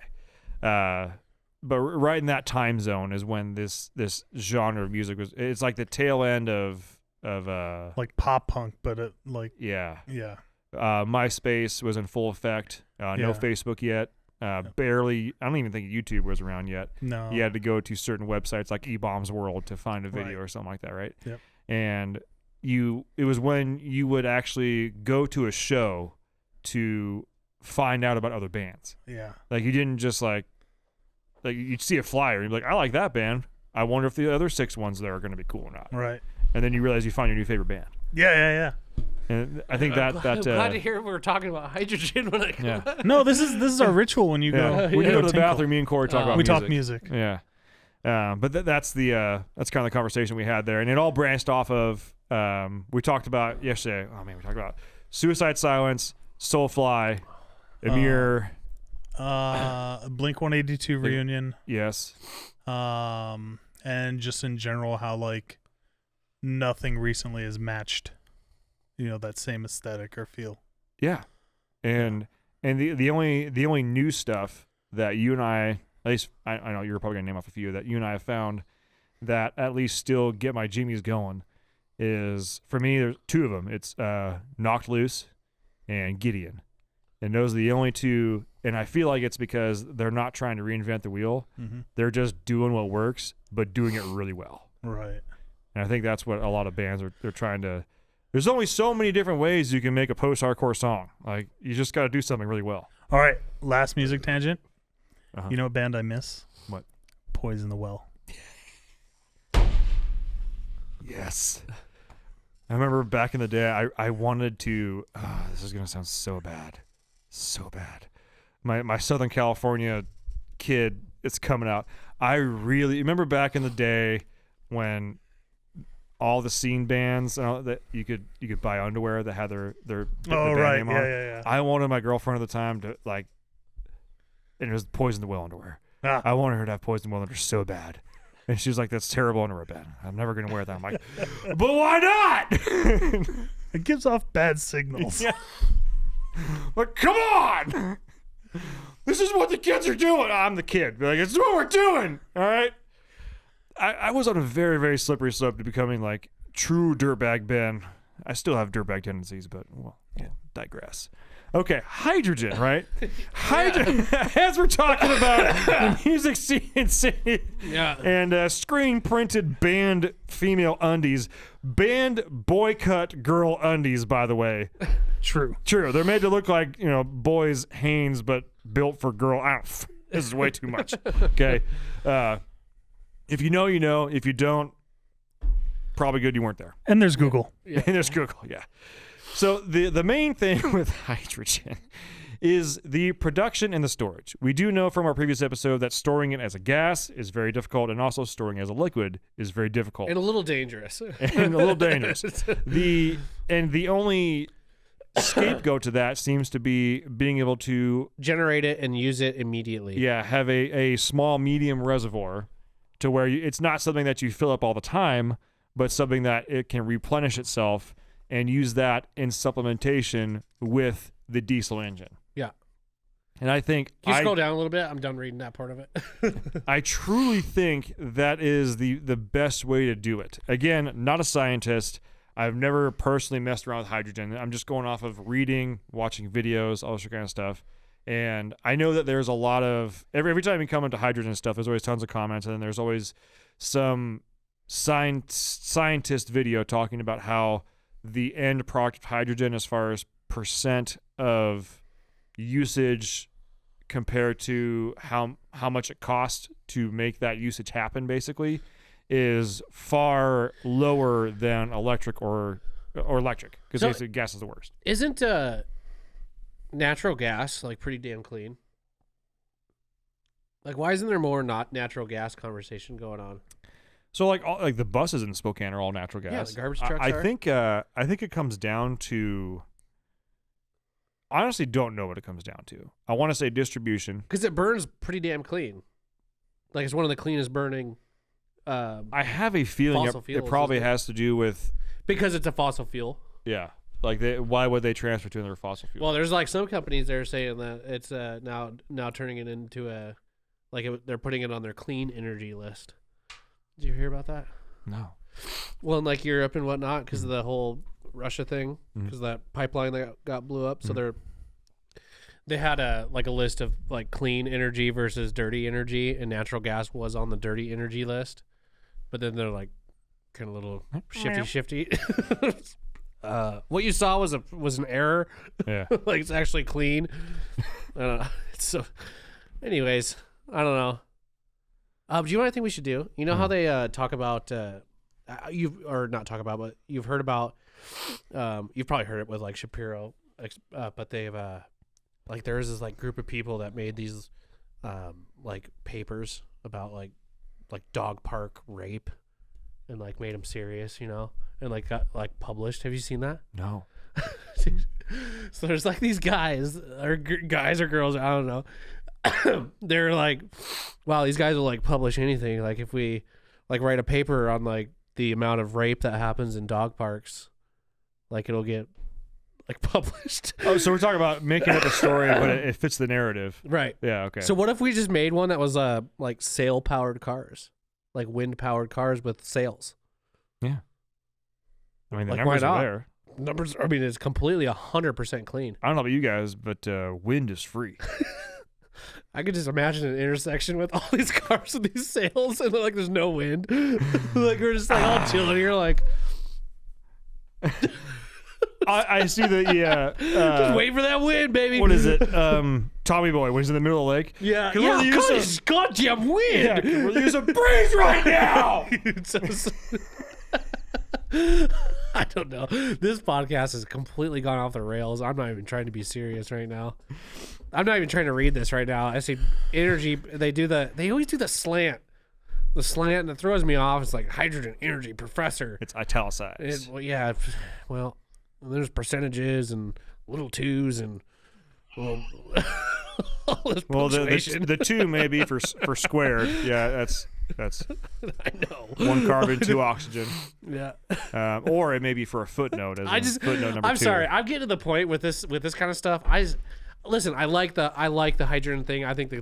A: But right in that time zone is when this genre of music was. It's like the tail end of
C: Like pop punk, but
A: yeah.
C: yeah.
A: MySpace was in full effect. No
C: Yeah.
A: Facebook yet. Barely. I don't even think YouTube was around yet.
C: No.
A: You had to go to certain websites like eBombs World to find a video
C: Right.
A: or something like that, right?
C: Yep.
A: And it was when you would actually go to a show to find out about other bands.
C: Yeah.
A: Like you didn't just like you'd see a flyer and you'd be like, I like that band. I wonder if the other 6 ones there are going to be cool or not.
C: Right.
A: And then you realize you find your new favorite band.
C: Yeah.
A: And I think that
B: I'm glad to hear we were talking about hydrogen when I
A: yeah.
C: No, this is our ritual when you go.
A: When you go to the
C: tinkle.
A: bathroom, me and Corey talk about
C: We
A: music.
C: talk music.
A: Yeah. But that's kind of the conversation we had there, and it all branched off of we talked about yesterday. Oh man, we talked about Suicide Silence, Soulfly, Emir.
C: Blink 182 reunion.
A: Yes.
C: And just in general, how like nothing recently has matched, that same aesthetic or feel.
A: Yeah. And the only new stuff that you and I, at least I know you're probably gonna name off a few that you and I have found that at least still get my jimmies going is, for me, there's 2 of them. It's Knocked Loose and Gideon. And those are the only 2, and I feel like it's because they're not trying to reinvent the wheel.
C: Mm-hmm.
A: They're just doing what works, but doing it really well.
C: Right.
A: And I think that's what a lot of bands they're trying to. There's only so many different ways you can make a post-hardcore song. Like, you just got to do something really well.
C: All right. Last music tangent.
A: Uh-huh.
C: You know what band I miss?
A: What?
C: Poison the Well.
A: Yes. I remember back in the day, I wanted to. This is going to sound so bad. So bad. My Southern California kid, it's coming out. I really remember back in the day when all the scene bands that you could buy underwear that had their
C: Oh,
A: band
C: right.
A: name on.
C: Yeah.
A: I wanted my girlfriend at the time to and it was Poison the Well underwear.
C: Ah.
A: I wanted her to have Poison the Well underwear so bad. And she was like, that's terrible underwear, Ben. I'm never going to wear that. I'm like, but why not?
C: It gives off bad signals.
A: Yeah. Like, come on! This is what the kids are doing. I'm the kid. Like, it's what we're doing. All right. I was on a very, very slippery slope to becoming like true dirtbag Ben. I still have dirtbag tendencies, but we'll digress. Okay, hydrogen, right? Hydrogen. As we're talking about the music scene and screen printed banned female undies, banned boycott girl undies. By the way,
C: True.
A: they're made to look like boys' Hanes, but built for girl. This is way too much. Okay, if you know, you know. If you don't, probably good you weren't there.
C: And there's Google.
A: And there's Google, yeah. So the main thing with hydrogen is the production and the storage. We do know from our previous episode that storing it as a gas is very difficult, and also storing it as a liquid is very difficult.
B: And a little dangerous.
A: The only scapegoat to that seems to be being able to
B: generate it and use it immediately.
A: Yeah, have a small, medium reservoir to where it's not something that you fill up all the time, but something that it can replenish itself and use that in supplementation with the diesel engine.
B: Yeah.
A: And I think
B: Can you scroll down a little bit? I'm done reading that part of it.
A: I truly think that is the best way to do it. Again, not a scientist. I've never personally messed around with hydrogen. I'm just going off of reading, watching videos, all this kind of stuff. And I know that there's a lot of every time you come into hydrogen stuff, there's always tons of comments, and then there's always some scientist video talking about how the end product of hydrogen, as far as percent of usage compared to how much it costs to make that usage happen, basically, is far lower than electric or electric, because basically gas is the worst.
B: Isn't natural gas like pretty damn clean? Like, why isn't there more not natural gas conversation going on?
A: So like the buses in Spokane are all natural gas.
B: Yeah, the garbage trucks
A: I
B: are.
A: think it comes down to. I honestly don't know what it comes down to. I want to say distribution,
B: Because it burns pretty damn clean. Like, it's one of the cleanest burning.
A: I have a feeling
B: Fossil
A: it
B: fuels,
A: probably
B: isn't it?
A: has to do with
B: Because it's a fossil fuel.
A: like why would they transfer to another fossil fuel?
B: Well, there's like some companies that are saying that it's now turning it into they're putting it on their clean energy list. Did you hear about that?
A: No.
B: Well, in like Europe and whatnot, because of the whole Russia thing, because of that pipeline that got blew up. So they had a list of like clean energy versus dirty energy, and natural gas was on the dirty energy list. But then they're like kind of little shifty. What you saw was an error.
A: Yeah.
B: Like, it's actually clean. I don't know. So, anyways, I don't know. Do you know what I think we should do? You know how they talk about you've heard about you've probably heard it with like Shapiro, but they've like there's this like group of people that made these like papers about like dog park rape and like made them serious, and like got like published. Have you seen that?
A: No.
B: So there's like these guys or girls, I don't know. They're like, wow, these guys will like publish anything. Like, if we like write a paper on like the amount of rape that happens in dog parks, like it'll get like published.
A: Oh, so we're talking about making up a story, but it fits the narrative.
B: Right.
A: Yeah. Okay.
B: So what if we just made one that was like sail powered cars, like wind powered cars with sails?
A: Yeah. I mean, the
B: Like,
A: numbers
B: why
A: are
B: not?
A: there.
B: Numbers. I mean, it's completely 100% clean.
A: I don't know about you guys, but wind is free.
B: I could just imagine an intersection with all these cars with these sails, and like there's no wind. Like, we're just like all chilling here, like
A: I see the
B: just wait for that wind, baby.
A: what is it? Tommy Boy when he's in the middle of the lake.
B: Yeah,
A: Can
B: yeah.
A: we use
B: This goddamn wind.
A: Yeah, can we use a breeze right now?
B: I don't know. This podcast has completely gone off the rails. I'm not even trying to be serious right now. I'm not even trying to read this right now. I see energy. They always do the slant, and it throws me off. It's like hydrogen energy professor.
A: It's italicized.
B: Well, there's percentages and little twos and all this
A: Well,
B: punctuation.
A: the two may be for squared. Yeah, that's
B: I know.
A: one carbon, two oxygen.
B: Yeah.
A: Or it may be for a footnote. Footnote number
B: I'm
A: 2.
B: sorry. I'm getting to the point with this kind of stuff. Listen. I like the hydrogen thing. I think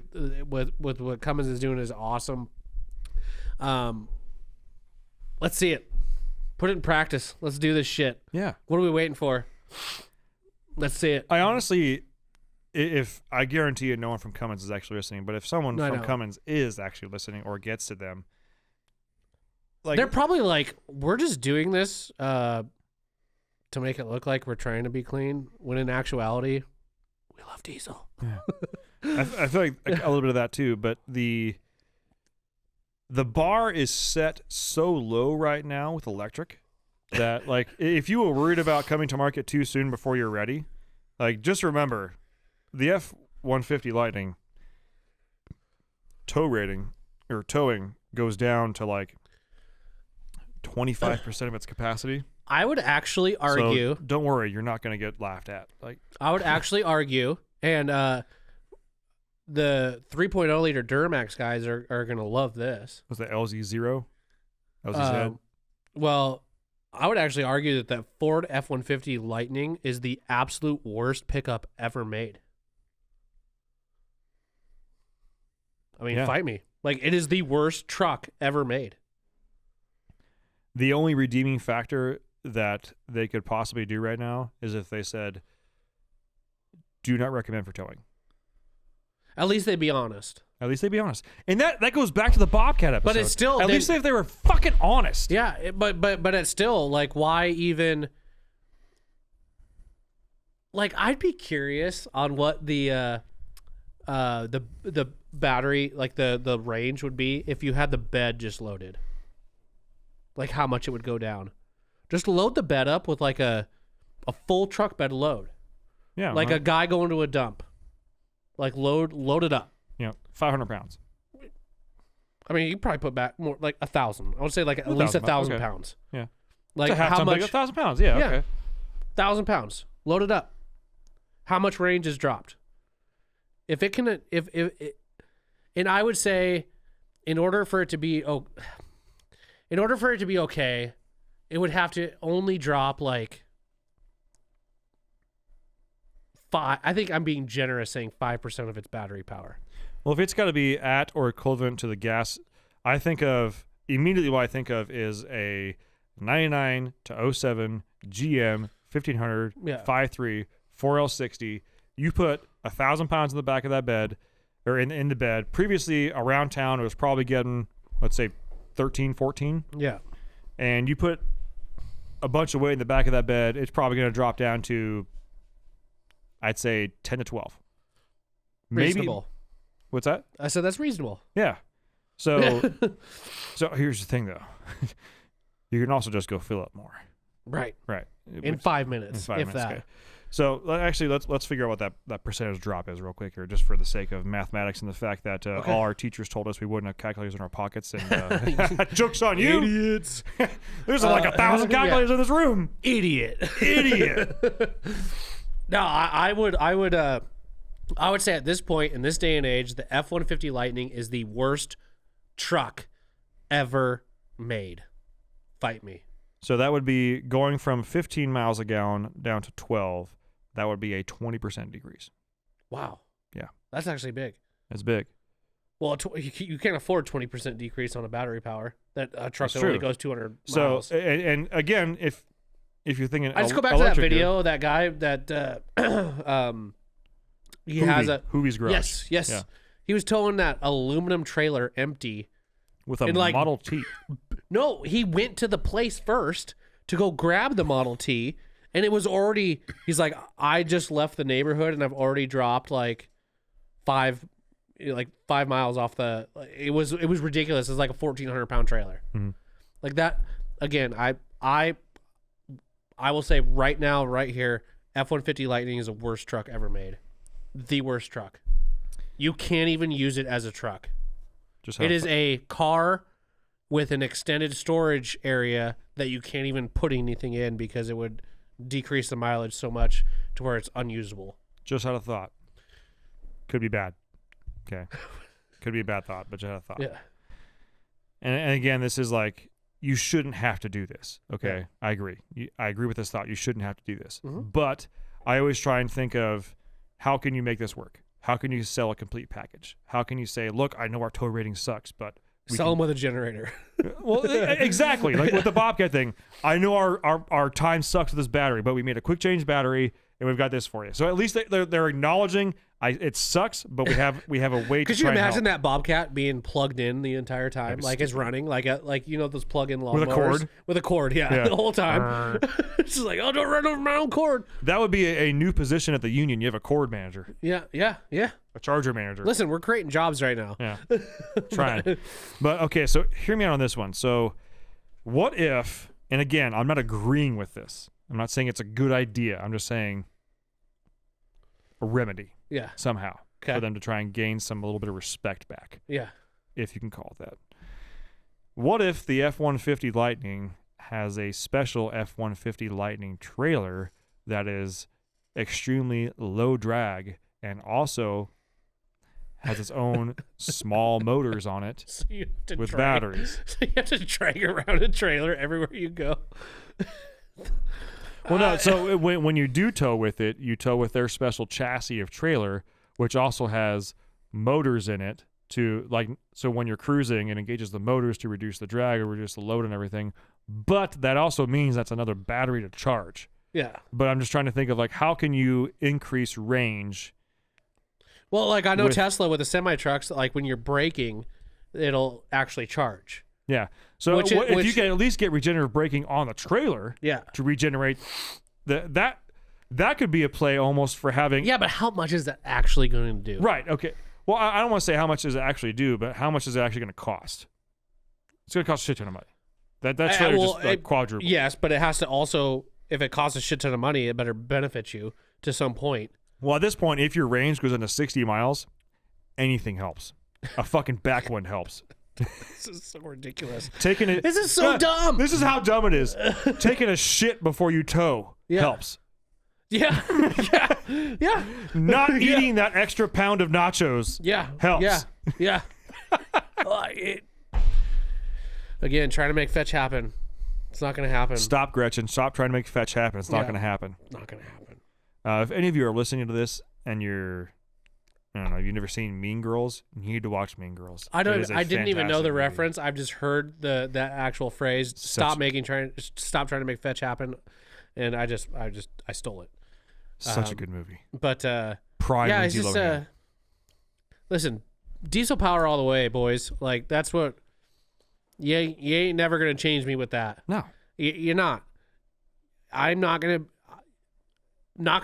B: with what Cummins is doing is awesome. Let's see it. Put it in practice. Let's do this shit.
A: Yeah.
B: What are we waiting for? Let's see it.
A: I honestly, if I guarantee you, no one from Cummins is actually listening. But if someone
B: No, I
A: from
B: know.
A: Cummins is actually listening or gets to them, like
B: They're probably like, we're just doing this to make it look like we're trying to be clean, when in actuality, we love diesel.
A: I feel like a little bit of that too. But the bar is set so low right now with electric that like if you were worried about coming to market too soon before you're ready, like just remember the F-150 Lightning tow rating or towing goes down to like 25% of its capacity.
B: I would actually argue.
A: So don't worry, you're not going to get laughed at. Like
B: I would actually argue, and the 3.0 liter Duramax guys are going to love this.
A: was the LZ0? LZ
B: Well, I would actually argue that that Ford F-150 Lightning is the absolute worst pickup ever made. I mean,
A: Yeah.
B: fight me. Like, it is the worst truck ever made.
A: The only redeeming factor that they could possibly do right now is if they said, do not recommend for towing.
B: At least they'd be honest.
A: At least they'd be honest. And that goes back to the Bobcat episode.
B: But it's still-
A: At
B: they-
A: least if they were fucking honest.
B: Yeah, but it's still, like, why even... Like, I'd be curious on what the battery, like, the range would be if you had the bed just loaded. Like, how much it would go down. Just load the bed up with, like, a full truck bed load.
A: Yeah.
B: Like a guy going to a dump. Like, load it up.
A: 500 pounds.
B: I mean, you could probably put back more, like 1,000. I would say, like, at least 1,000
A: okay.
B: pounds.
A: Yeah.
B: Like,
A: It's a half
B: how
A: ton big,
B: much?
A: 1,000 pounds. Yeah,
B: Yeah.
A: okay.
B: 1,000 pounds. Load it up. How much range is dropped? If it can, if and I would say, in order for it to be okay, it would have to only drop like 5. I think I'm being generous saying 5% of its battery power.
A: Well, if it's got to be at or equivalent to the gas, immediately what I think of is a 99 to 07 GM 1500
B: Yeah.
A: 5.3 4L60. You put 1,000 pounds in the back of that bed, or in the bed. Previously around town, it was probably getting, let's say, 13, 14.
B: Yeah.
A: And you put a bunch of weight in the back of that bed, it's probably going to drop down to, I'd say, 10 to 12.
B: Reasonable.
A: What's that?
B: I said that's reasonable.
A: Yeah. So here's the thing, though. You can also just go fill up more.
B: Right.
A: Right.
B: In 5 minutes,
A: In 5
B: if
A: minutes,
B: that.
A: okay. So actually, let's figure out what that percentage drop is real quick here, just for the sake of mathematics and the fact that all our teachers told us we wouldn't have calculators in our pockets. And joke's on you,
B: Idiots.
A: There's like 1,000 calculators in this room.
B: Idiot. No, I would say at this point in this day and age, the F-150 Lightning is the worst truck ever made. Fight me.
A: So that would be going from 15 miles a gallon down to 12. That would be a 20% decrease.
B: Wow.
A: Yeah.
B: That's actually big.
A: That's big.
B: Well, you can't afford 20% decrease on a battery power. That a truck
A: That's
B: that only
A: true.
B: goes 200
A: So
B: miles.
A: and again, if you're thinking,
B: I just go back to that
A: electric
B: video. That guy that he has a
A: Hoovie's garage.
B: Yes.
A: Yeah.
B: He was towing that aluminum trailer empty.
A: With a
B: And, like,
A: Model T.
B: No, he went to the place first to go grab the Model T, and it was already. He's like, I just left the neighborhood, and I've already dropped like 5 miles off the. It was ridiculous. It's like a 1,400-pound trailer.
A: Mhm.
B: Like that. Again, I will say right now, right here, F-150 Lightning is the worst truck ever made. The worst truck. You can't even use it as a truck. It is a car with an extended storage area that you can't even put anything in because it would decrease the mileage so much to where it's unusable.
A: Just had a thought. Could be bad. Okay. Could be a bad thought, but just had a thought.
B: Yeah.
A: And again, this is like, you shouldn't have to do this. Okay.
B: Yeah.
A: I agree. I agree with this thought. You shouldn't have to do this.
B: Mhm.
A: But I always try and think of, how can you make this work? How can you sell a complete package? How can you say, look, I know our tow rating sucks, but
B: Sell them with a generator.
A: well, exactly. Like with the Bobcat thing, I know our time sucks with this battery, but we made a quick change battery and we've got this for you. So at least they're acknowledging it sucks, but we have a way to
B: Could
A: try
B: you
A: and
B: imagine
A: help.
B: that Bobcat being plugged in the entire time, like it's running, like those plug-in lawnmowers
A: With a cord?
B: with a cord, yeah. The whole time. It's just like, oh, don't run over my own cord.
A: That would be a new position at the union. You have a cord manager,
B: Yeah,
A: a charger manager.
B: Listen, we're creating jobs right now.
A: Yeah, trying. But okay, so hear me out on this one. So what if, and again, I'm not agreeing with this. I'm not saying it's a good idea. I'm just saying a remedy
B: Yeah,
A: somehow
B: Okay.
A: for them to try and gain a little bit of respect back,
B: yeah.
A: if you can call it that. What if the F-150 Lightning has a special F-150 Lightning trailer that is extremely low drag and also has its own small motors on it
B: So you have to
A: with
B: drag,
A: batteries?
B: So you have to drag around a trailer everywhere you go.
A: Well, no. So when you do tow with it, you tow with their special chassis of trailer, which also has motors in it so when you're cruising, it engages the motors to reduce the drag or reduce the load and everything. But that also means that's another battery to charge.
B: Yeah.
A: But I'm just trying to think of how can you increase range?
B: Well, like I know
A: With-
B: Tesla with the semi trucks, like when you're braking, it'll actually charge.
A: Yeah. So
B: Which
A: if you can at least get regenerative braking on the trailer
B: Yeah.
A: to regenerate, that could be a play almost for having.
B: Yeah, but how much is that actually going to do?
A: Right. Okay. Well, I don't want to say how much does it actually do, but how much is it actually going to cost? It's going to cost a shit ton of money. That trailer just quadruple.
B: Yes, but it has to also, if it costs a shit ton of money, it better benefit you to some point.
A: Well, at this point, if your range goes into 60 miles, anything helps. A fucking backwind helps.
B: This is so ridiculous.
A: Taking it.
B: This is so dumb.
A: This is how dumb it is. Taking a shit before you tow helps.
B: Yeah. Yeah.
A: Not eating that extra pound of nachos
B: Yeah.
A: helps.
B: Yeah. Again, trying to make fetch happen. It's not going to happen.
A: Stop, Gretchen. Stop trying to make fetch happen. It's not
B: Yeah.
A: going to happen.
B: Not going to happen.
A: If any of you are listening to this and I don't know, you've never seen Mean Girls, you need to watch Mean Girls.
B: I
A: It is a
B: didn't even know
A: fantastic
B: the
A: movie.
B: reference. I've just heard that actual phrase. Stop trying to make fetch happen, and I stole it.
A: Such a good movie.
B: But
A: Prime
B: yeah, it's
A: Lindsay
B: just
A: Lohan.
B: listen, diesel power all the way, boys. Like that's what. You ain't never gonna change me with that.
A: No.
B: You're not. I'm not gonna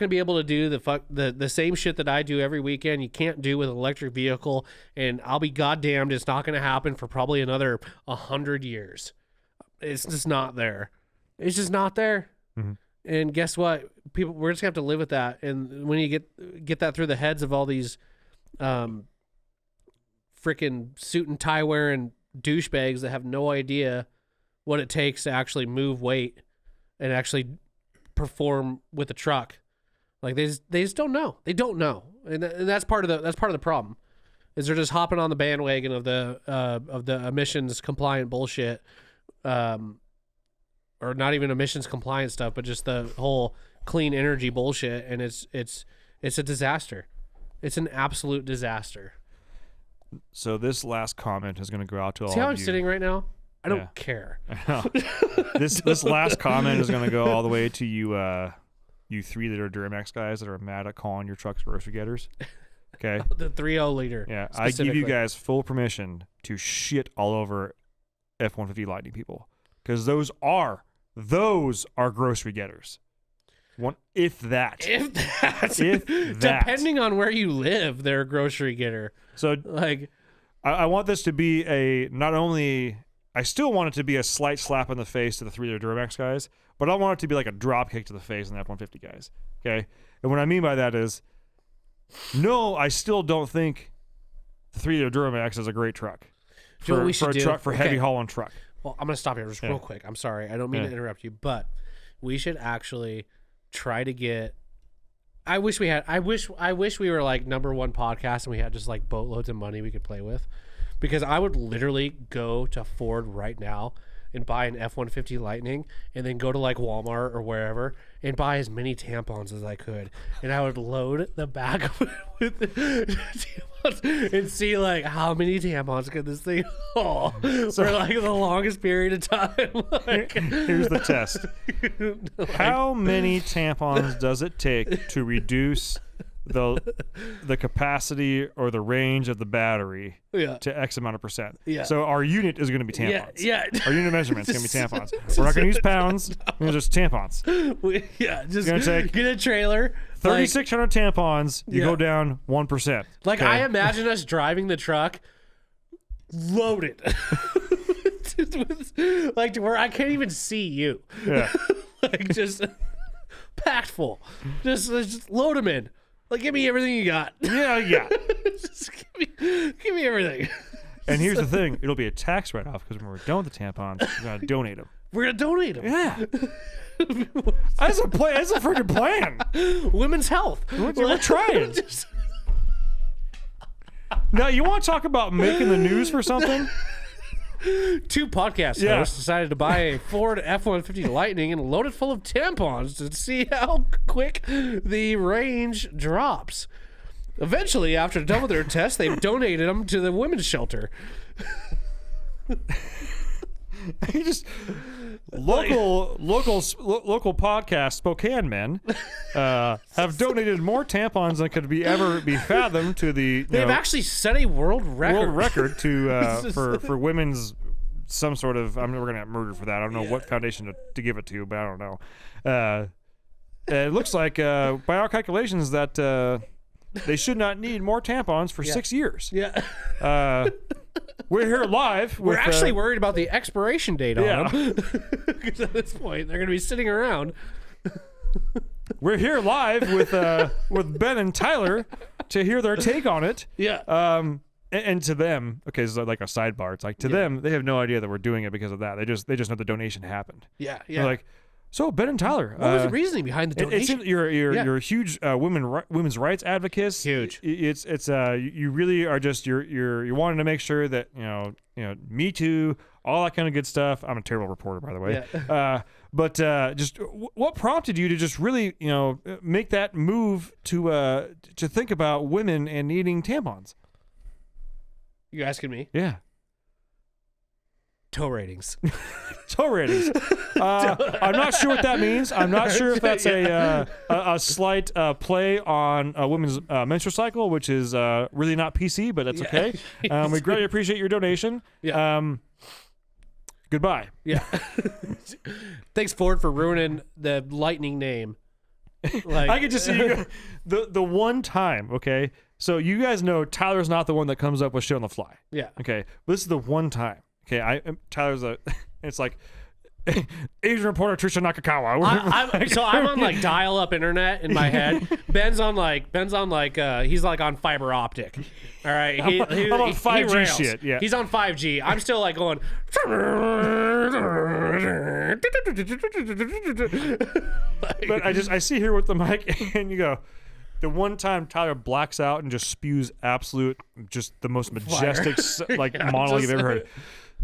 B: be able to do the same shit that I do every weekend. You can't do with an electric vehicle, and I'll be goddamned. It's not gonna happen for probably another 100 years. It's just not there. It's just not there.
A: Mm-hmm.
B: And guess what? We're just gonna have to live with that. And when you get that through the heads of all these, freaking suit and tie wearing douchebags that have no idea what it takes to actually move weight and actually perform with a truck, like they just don't know. They don't know, and that's part of the problem. Is they're just hopping on the bandwagon of the emissions compliant bullshit, or not even emissions compliant stuff, but just the whole clean energy bullshit, and it's a disaster. It's an absolute disaster.
A: So this last comment is going to go out to all
B: See how
A: of
B: I'm
A: you.
B: sitting right now? I don't
A: Yeah.
B: care.
A: This last comment is going to go all the way to you you three that are Duramax guys that are mad at calling your trucks grocery getters. Okay?
B: The 3.0 liter.
A: Yeah, I give you
B: specifically.
A: guys full permission to shit all over F-150 Lightning people because those are grocery getters. If that.
B: If that.
A: If that.
B: Depending on where you live, they're a grocery getter.
A: So
B: Like,
A: I want this to be I still want it to be a slight slap in the face to the three Duramax guys, but I want it to be like a drop kick to the face in the F-150 guys. Okay? And what I mean by that is, no, I still don't think the 3-liter Duramax is a great truck.
B: Do you know what we should do?
A: Truck, for heavy
B: Okay.
A: hauling truck.
B: well, I'm going to stop here just real quick. I'm sorry. I don't mean to interrupt you, but we should actually try to get. I wish we were like #1 podcast and we had just like boatloads of money we could play with, because I would literally go to Ford right now and buy an F-150 Lightning and then go to like Walmart or wherever and buy as many tampons as I could. And I would load the back of it with the tampons and see like how many tampons could this thing hold for like the longest period of time. Like,
A: Here's the test. How many tampons does it take to reduce the capacity or the range of the battery to X amount of percent? So our unit is going to be tampons. Our unit measurement is going to be tampons. We're not going to use pounds. We're just tampons.
B: Just
A: gonna take
B: get a trailer.
A: 3,600 tampons. You go down 1%.
B: Like I imagine us driving the truck loaded. Like to where I can't even see you.
A: Yeah.
B: Like just packed full. Just load them in. Like, give me everything you got.
A: Yeah.
B: Just give me everything.
A: And here's the thing. It'll be a tax write-off because when we're done with the tampons, we're going to donate them.
B: We're going to donate them.
A: Yeah. That's a plan. That's a freaking plan.
B: Women's health.
A: We're trying. Now, you want to talk about making the news for something?
B: 2 podcast hosts decided to buy a Ford F-150 Lightning and load it full of tampons to see how quick the range drops. Eventually, after done with their test, they've donated them to the women's shelter.
A: You just local podcast Spokane men have donated more tampons than could ever be fathomed to the.
B: They've actually set a world record
A: to for women's some sort of. I mean, we're gonna get murdered for that. I don't know what foundation to give it to, but I don't know. It looks like by our calculations that they should not need more tampons for 6 years.
B: Yeah.
A: We're here live.
B: We're actually worried about the expiration date on them. Because at this point, they're going to be sitting around.
A: We're here live with Ben and Tyler to hear their take on it.
B: Yeah.
A: And to them, okay, so like a sidebar. It's like to them, they have no idea that we're doing it because of that. They just know the donation happened.
B: Yeah.
A: They're like, so Ben and Tyler,
B: what was the reasoning behind the donation?
A: You're huge women's rights advocates.
B: Huge.
A: It's you really are just you're wanting to make sure that you know Me Too, all that kind of good stuff. I'm a terrible reporter, by the way.
B: Yeah.
A: But just what prompted you to just really make that move to think about women and needing tampons?
B: You asking me?
A: Yeah.
B: Toe ratings.
A: Toe ratings. I'm not sure what that means. I'm not sure if that's a slight play on a women's menstrual cycle, which is really not PC, but that's okay. We greatly appreciate your donation.
B: Yeah.
A: Goodbye.
B: Yeah. Thanks, Ford, for ruining the Lightning name. Like,
A: I could just see you go, the one time, okay? So you guys know Tyler's not the one that comes up with shit on the fly.
B: Yeah.
A: Okay. But this is the one time. Okay, Tyler's it's like Asian reporter Trisha Nakakawa.
B: I'm on like dial-up internet in my head. Ben's on like he's like on fiber optic. All right,
A: I'm on 5G shit. Yeah,
B: he's on 5G. I'm still like going.
A: But I see here with the mic, and you go. The one time Tyler blacks out and just spews absolute, just the most majestic monologue you've ever heard.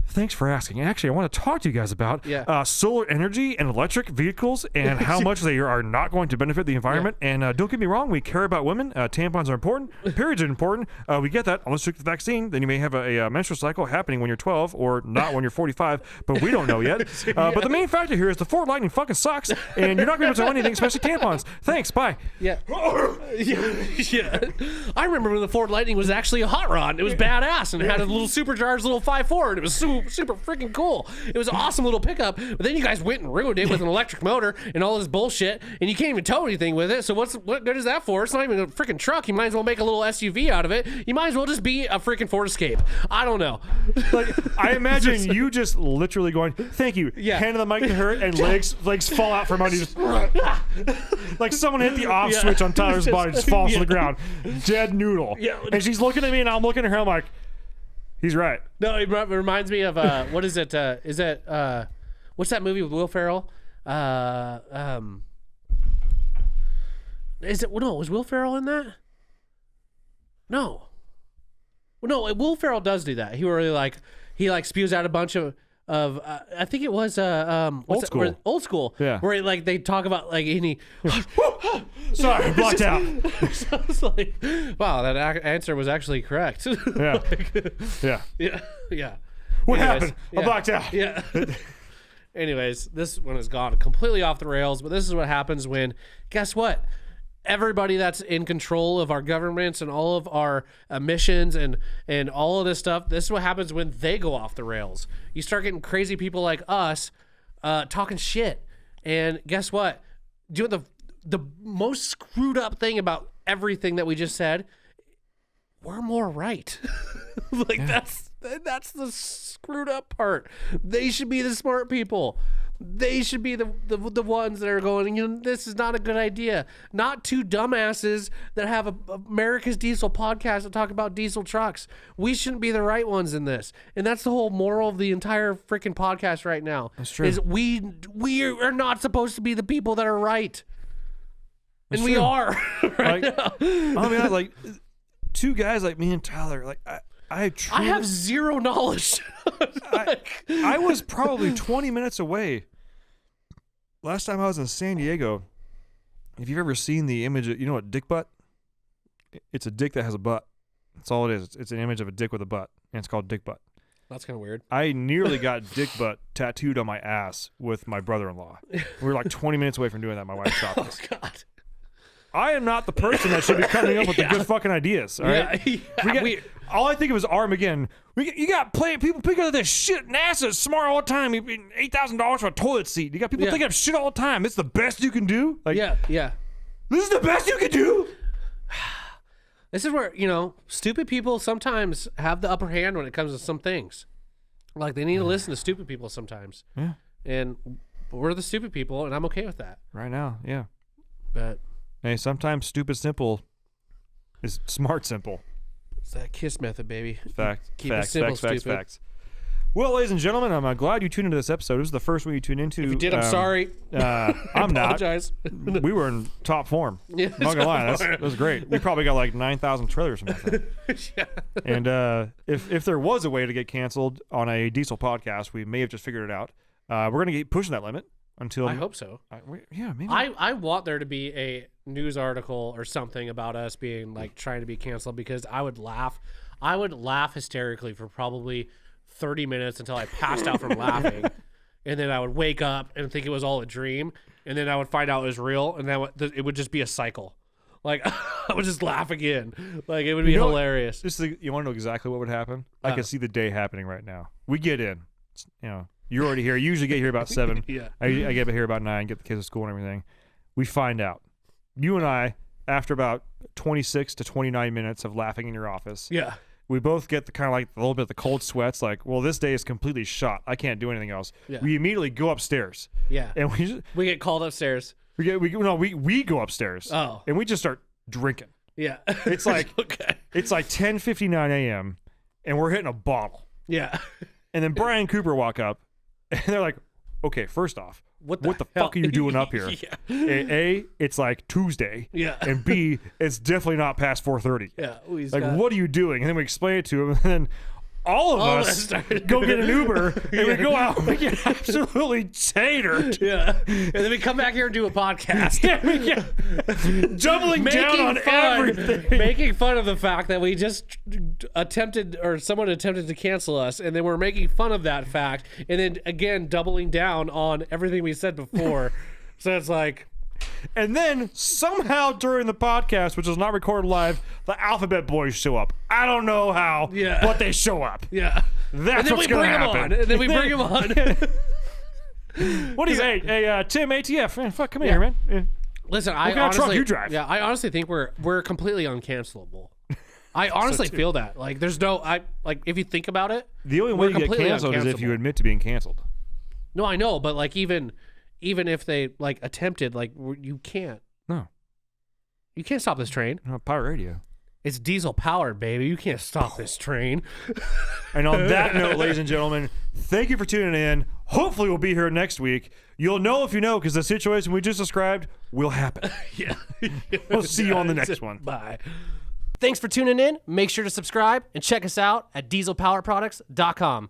A: Thanks for asking. Actually, I want to talk to you guys about solar energy and electric vehicles and how much they are not going to benefit the environment. Yeah. And don't get me wrong, we care about women. Tampons are important. Periods are important. We get that. Unless you take the vaccine, then you may have a menstrual cycle happening when you're 12 or not when you're 45, but we don't know yet. But the main factor here is the Ford Lightning fucking sucks, and you're not going to do anything, especially tampons. Thanks. Bye.
B: Yeah. Yeah. I remember when the Ford Lightning was actually a hot rod. It was badass and it had a little supercharged little 5.4, and it was super freaking cool. It was an awesome little pickup, but then you guys went and ruined it with an electric motor and all this bullshit, and you can't even tow anything with it. So what good is that for? It's not even a freaking truck. You might as well make a little SUV out of it. You might as well just be a freaking Ford Escape. I don't know.
A: Like, I imagine you just literally going, thank you, handing the mic to her, and legs fall out from under you. Like someone hit the off switch on Tyler's body, just falls to the ground. Dead noodle. Yeah. And she's looking at me, and I'm looking at her, I'm like, he's right.
B: No, it reminds me of what is it? Is it what's that movie with Will Ferrell? Is it? No, was Will Ferrell in that? No. Well, no, Will Ferrell does do that. He really he spews out a bunch of I think it was
A: Old School.
B: Old School.
A: Yeah.
B: Where like they talk about like any.
A: Sorry, I blocked out.
B: So I was like, wow, that answer was actually correct.
A: Yeah. Yeah.
B: Yeah.
A: What
B: Anyways,
A: happened? I blocked out.
B: Yeah. Anyways, this one has gone completely off the rails, but this is what happens when, guess what? Everybody that's in control of our governments and all of our emissions and all of this stuff, this is what happens when they go off the rails. You start getting crazy people like us talking shit. And guess what? Doing the most screwed up thing about everything that we just said, we're more right. Like that's the screwed up part. They should be the smart people. They should be the ones that are going, you know, this is not a good idea. Not two dumbasses that have a America's Diesel podcast that talk about diesel trucks. We shouldn't be the right ones in this. And that's the whole moral of the entire freaking podcast right now.
A: That's true.
B: Is we are not supposed to be the people that are right.
A: That's
B: and we
A: true.
B: are right
A: Like,
B: now.
A: I mean, like two guys like me and Tyler, like I truly,
B: I have zero knowledge.
A: I was probably 20 minutes away. Last time I was in San Diego, if you've ever seen the image, you know what dick butt? It's a dick that has a butt. That's all it is. It's an image of a dick with a butt, and it's called dick butt.
B: That's kind of weird.
A: I nearly got dick butt tattooed on my ass with my brother-in-law. We were like 20 minutes away from doing that at my wife's shop.
B: Oh God.
A: I am not the person that should be coming up with the good fucking ideas. All right. All I think of is Armageddon. You got people thinking of this shit. NASA's smart all the time. $8,000 for a toilet seat. You got people thinking of shit all the time. It's the best you can do. Like,
B: Yeah.
A: this is the best you can do.
B: This is where, you know, stupid people sometimes have the upper hand when it comes to some things. Like, they need to listen to stupid people sometimes.
A: Yeah.
B: And we're the stupid people, and I'm okay with that.
A: Right now, yeah.
B: But
A: Hey, sometimes stupid simple is smart simple.
B: it's that KISS method, baby.
A: Facts.
B: Keep it simple, stupid.
A: Facts. Well, ladies and gentlemen, I'm glad you tuned into this episode. This is the first one you tuned into.
B: If you did, I'm sorry.
A: I'm not.
B: Apologize.
A: We were in top form.
B: Yeah,
A: I'm not gonna lie, that was great. We probably got like 9,000 trailers from that.
B: Yeah.
A: And if there was a way to get canceled on a diesel podcast, we may have just figured it out. We're gonna keep pushing that limit until
B: I hope so.
A: Yeah, maybe.
B: I want there to be a news article or something about us being like trying to be canceled, because I would laugh hysterically for probably 30 minutes until I passed out from laughing, and then I would wake up and think it was all a dream, and then I would find out it was real, and then it would just be a cycle. Like I would just laugh again. Like it would be hilarious.
A: You want to know exactly what would happen? I can see the day happening right now. We get in. You know, you're already here. You usually get here about 7.
B: Yeah.
A: I get here about 9. Get the kids to school and everything. We find out. You and I, after about 26 to 29 minutes of laughing in your office.
B: Yeah.
A: We both get the kind of like a little bit of the cold sweats, like, well, this day is completely shot. I can't do anything else.
B: Yeah.
A: We immediately go upstairs.
B: Yeah.
A: And
B: we get called upstairs.
A: we go upstairs.
B: Oh.
A: And we just start drinking.
B: Yeah.
A: It's like
B: okay.
A: It's like 10:59 a.m. and we're hitting a bottle.
B: Yeah.
A: And then Brian Cooper walk up, and they're like, okay, first off, what the fuck are you doing up here?
B: Yeah.
A: A, it's like Tuesday.
B: Yeah.
A: And B, it's definitely not past 4:30.
B: Yeah.
A: Like, what are you doing? And then we explain it to him, and then all of us go get an Uber, and we go out and we get absolutely tatered.
B: Yeah. And then we come back here and do a podcast.
A: Jumbling down on everything.
B: Making fun of the fact that we just someone attempted to cancel us, and then we're making fun of that fact, and then again doubling down on everything we said before. So it's like,
A: and then somehow during the podcast, which was not recorded live, the Alphabet Boys show up. I don't know how, but they show up.
B: yeah.
A: That's what's going to happen.
B: And then we bring them on.
A: What do you say? Hey, Tim, ATF, man, fuck, come here, man. Yeah.
B: Listen,
A: What kind of truck you drive?
B: Yeah, I honestly think we're completely uncancelable. I honestly feel that. Like, there's no, if you think about it,
A: The only way you get
B: completely
A: canceled is if you
B: uncancelable.
A: admit to being canceled.
B: No, I know, but like even if they like attempted, like you can't.
A: No.
B: You can't stop this train.
A: Pirate radio.
B: It's diesel powered, baby. You can't stop this train.
A: And on that note, ladies and gentlemen, thank you for tuning in. Hopefully we'll be here next week. You'll know if you know, because the situation we just described will happen.
B: Yeah.
A: We'll see you on the next one.
B: Bye.
D: Thanks for tuning in. Make sure to subscribe and check us out at dieselpowerproducts.com.